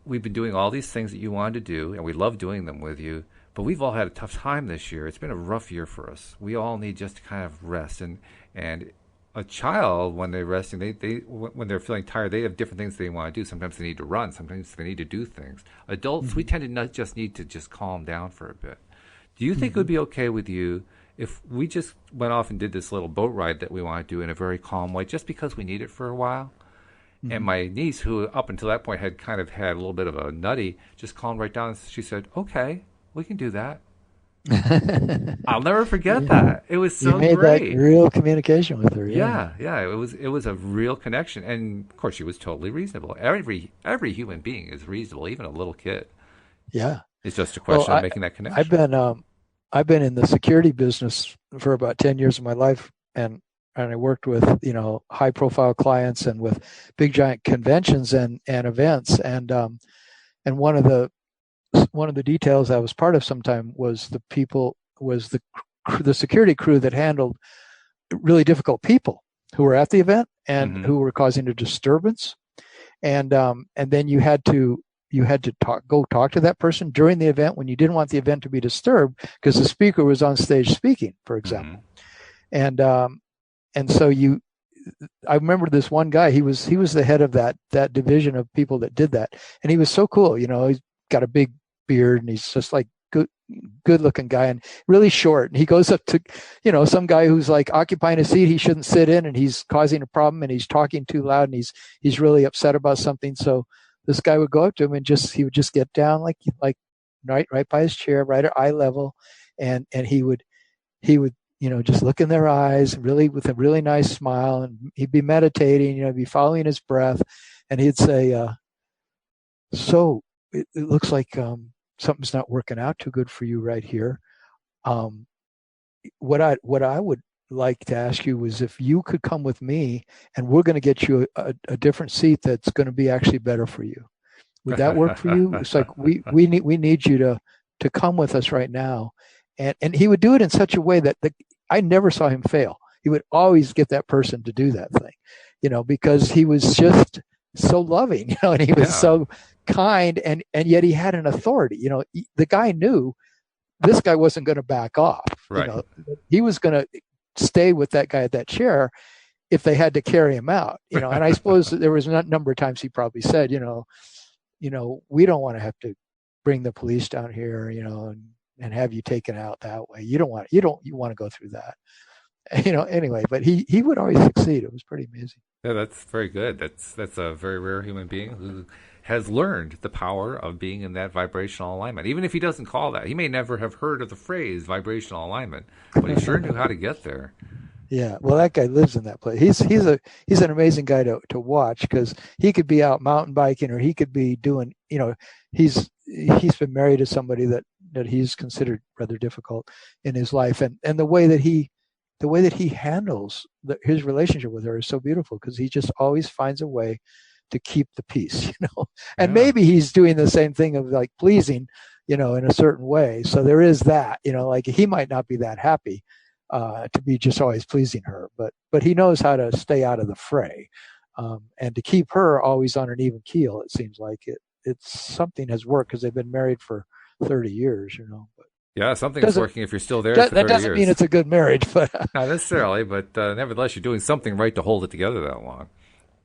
we've been doing all these things that you wanted to do and we love doing them with you, but we've all had a tough time this year. It's been a rough year for us. We all need just to kind of rest. And a child, when they're resting, when they're feeling tired, they have different things they want to do. Sometimes they need to run. Sometimes they need to do things. Adults, we tend to not just need to just calm down for a bit. Do you think it would be okay with you if we just went off and did this little boat ride that we want to do in a very calm way, just because we need it for a while? And my niece, who up until that point had kind of had a little bit of a nutty, just calmed right down. And she said, okay, we can do that. I'll never forget that. It was so you made great. That real communication with her. Yeah. It was a real connection, and of course, she was totally reasonable. Every human being is reasonable, even a little kid. Yeah, it's just a question of making that connection. I've been in the security business for about 10 years of my life, and I worked with high profile clients and with big giant conventions and events, and one of the details I was part of sometime was the security crew that handled really difficult people who were at the event and who were causing a disturbance. And then you had to go talk to that person during the event when you didn't want the event to be disturbed because the speaker was on stage speaking, for example. And so I remember this one guy, he was the head of that division of people that did that. And he was so cool, he's got a big beard and he's just like good looking guy and really short. And he goes up to, some guy who's like occupying a seat he shouldn't sit in and he's causing a problem and he's talking too loud and he's really upset about something. So this guy would go up to him and he would just get down like right by his chair, right at eye level. And he would, just look in their eyes really with a really nice smile, and he'd be meditating, he'd be following his breath, and he'd say, so it looks like something's not working out too good for you right here. What I would like to ask you was if you could come with me and we're going to get you a different seat that's going to be actually better for you. Would that work for you? It's like we need you to come with us right now. And he would do it in such a way that I never saw him fail. He would always get that person to do that thing, because he was just so loving, and he was so kind, and yet he had an authority. The guy knew this guy wasn't going to back off. Right. He was going to stay with that guy at that chair if they had to carry him out. And I suppose there was a number of times he probably said, we don't want to have to bring the police down here, and have you taken out that way. You want to go through that. Anyway, but he would always succeed. It was pretty amazing. Yeah, that's very good. That's a very rare human being who has learned the power of being in that vibrational alignment. Even if he doesn't call that, he may never have heard of the phrase vibrational alignment, but he sure knew how to get there. Yeah, well, that guy lives in that place. He's an amazing guy to watch because he could be out mountain biking or he could be doing. He's been married to somebody that he's considered rather difficult in his life, and the way that he handles his relationship with her is so beautiful because he just always finds a way to keep the peace, and maybe he's doing the same thing of like pleasing, in a certain way. So there is that, like he might not be that happy to be just always pleasing her, but he knows how to stay out of the fray, and to keep her always on an even keel. It seems like it's something has worked because they've been married for 30 years, But yeah, something's working if you're still there for 30 years. That doesn't mean it's a good marriage, but not necessarily. But nevertheless, you're doing something right to hold it together that long.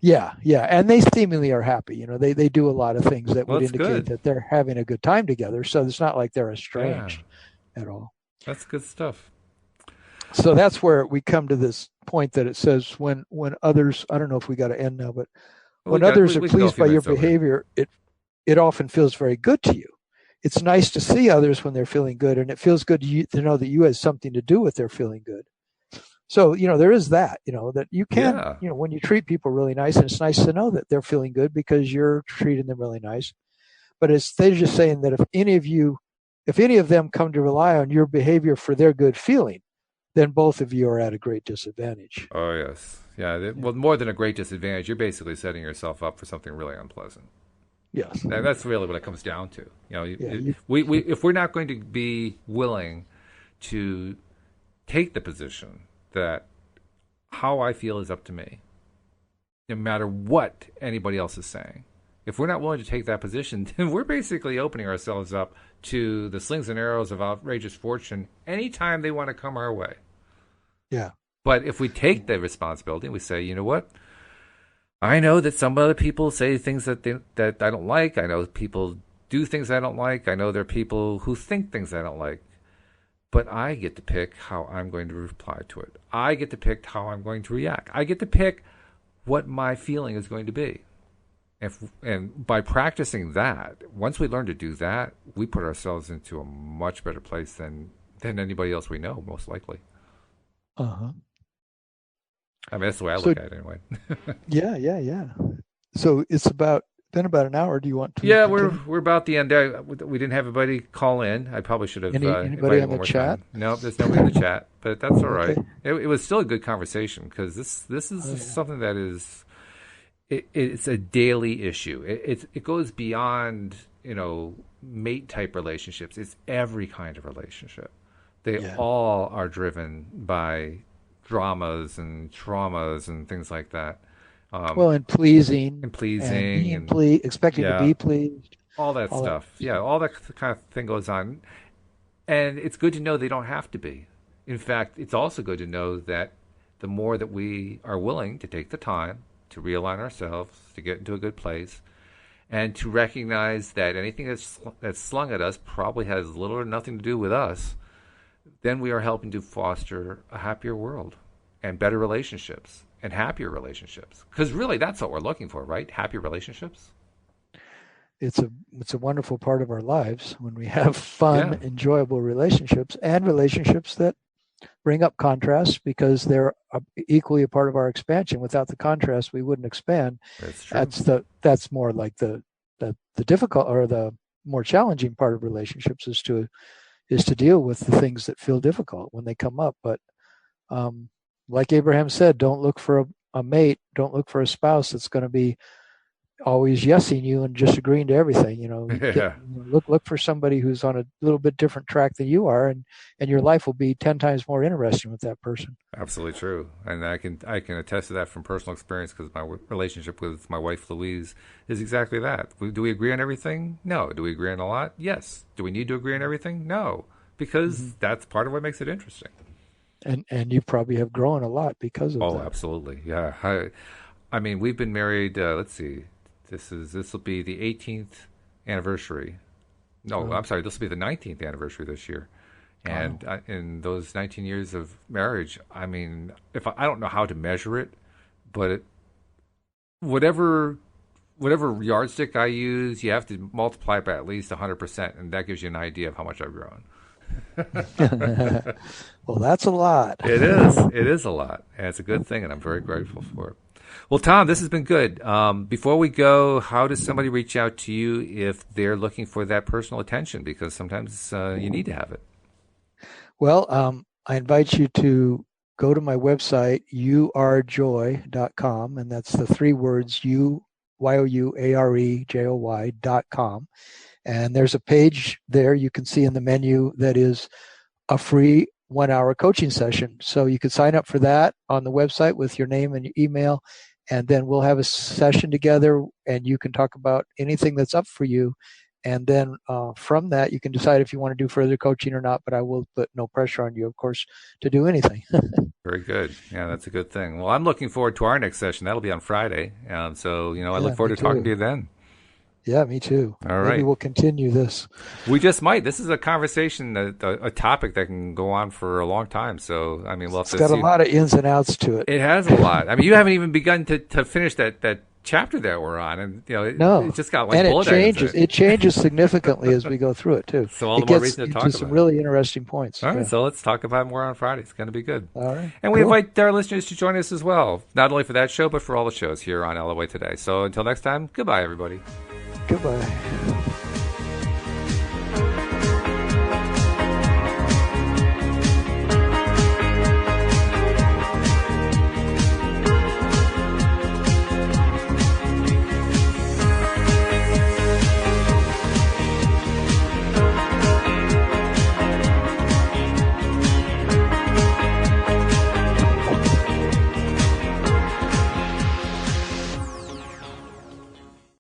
Yeah, and they seemingly are happy. They do a lot of things that would indicate that they're having a good time together. So it's not like they're estranged at all. That's good stuff. So that's where we come to this point that it says when others, I don't know if we got to end now, but when others are pleased by your behavior, it often feels very good to you. It's nice to see others when they're feeling good, and it feels good to know that you had something to do with their feeling good. So, there is that, that you can, when you treat people really nice, and it's nice to know that they're feeling good because you're treating them really nice. But they're just saying that if any of them come to rely on your behavior for their good feeling, then both of you are at a great disadvantage. Oh, yes. Yeah. Well, more than a great disadvantage, you're basically setting yourself up for something really unpleasant. Yes. That's really what it comes down to. If we're not going to be willing to take the position that how I feel is up to me, no matter what anybody else is saying, if we're not willing to take that position, then we're basically opening ourselves up to the slings and arrows of outrageous fortune anytime they want to come our way. Yeah. But if we take the responsibility and we say, you know what? I know that some other people say things that I don't like. I know people do things I don't like. I know there are people who think things I don't like. But I get to pick how I'm going to reply to it. I get to pick how I'm going to react. I get to pick what my feeling is going to be. And by practicing that, once we learn to do that, we put ourselves into a much better place than anybody else we know, most likely. Uh-huh. I mean, that's the way I look at it anyway. Yeah. So it's been about an hour. Do you want to? Yeah, we're about the end there. We didn't have anybody call in. I probably should have anybody on the chat? No, there's nobody in the chat, but that's all right. Okay. It was still a good conversation because this is something that is it's a daily issue. It goes beyond mate type relationships. It's every kind of relationship. They all are driven by dramas and traumas and things like that. And pleasing. And expecting to be pleased. All that stuff. All that kind of thing goes on. And it's good to know they don't have to be. In fact, it's also good to know that the more that we are willing to take the time to realign ourselves, to get into a good place, and to recognize that anything that's slung at us probably has little or nothing to do with us, then we are helping to foster a happier world and better relationships and happier relationships. Because really, that's what we're looking for, right? Happy relationships. It's a wonderful part of our lives when we have fun, enjoyable relationships, and relationships that bring up contrast because they're equally a part of our expansion. Without the contrast, we wouldn't expand. That's true. That's more like the difficult or the more challenging part of relationships is to deal with the things that feel difficult when they come up. But like Abraham said, don't look for a mate, don't look for a spouse that's going to be always yesing you and just agreeing to everything. Look for somebody who's on a little bit different track than you are, and your life will be 10 times more interesting with that person. Absolutely true, and I can attest to that from personal experience because my relationship with my wife Louise is exactly that. Do we agree on everything? No. Do we agree on a lot? Yes. Do we need to agree on everything? No, because that's part of what makes it interesting. And you probably have grown a lot because of that. Oh, absolutely, yeah. I mean, we've been married. Let's see. This will be the 18th anniversary. No, I'm sorry. This will be the 19th anniversary this year. And in those 19 years of marriage, I mean, I don't know how to measure it, but whatever yardstick I use, you have to multiply it by at least 100%, and that gives you an idea of how much I've grown. Well, that's a lot. It is. It is a lot, and it's a good thing, and I'm very grateful for it. Well, Tom, this has been good. Before we go, how does somebody reach out to you if they're looking for that personal attention? Because sometimes you need to have it. Well, I invite you to go to my website, youarejoy.com, and that's the three words, youarejoy.com. And there's a page there you can see in the menu that is a free 1-hour coaching session. So you could sign up for that on the website with your name and your email, and then we'll have a session together and you can talk about anything that's up for you. And then from that, you can decide if you want to do further coaching or not, but I will put no pressure on you, of course, to do anything. Very good. Yeah, that's a good thing. Well, I'm looking forward to our next session. That'll be on Friday. So, I look forward to talking to you then. Yeah, me too. All right. Maybe we'll continue this. We just might. This is a conversation, a topic that can go on for a long time. So, I mean, it's got a lot of ins and outs to it. It has a lot. I mean, you haven't even begun to finish that chapter that we're on, and it just got like bullet items. It changes significantly as we go through it too. So all the more reason to talk about it. Some really interesting points. All right, so let's talk about it more on Friday. It's going to be good. All right, and we invite our listeners to join us as well, not only for that show but for all the shows here on LOA Today. So until next time, goodbye, everybody. Goodbye.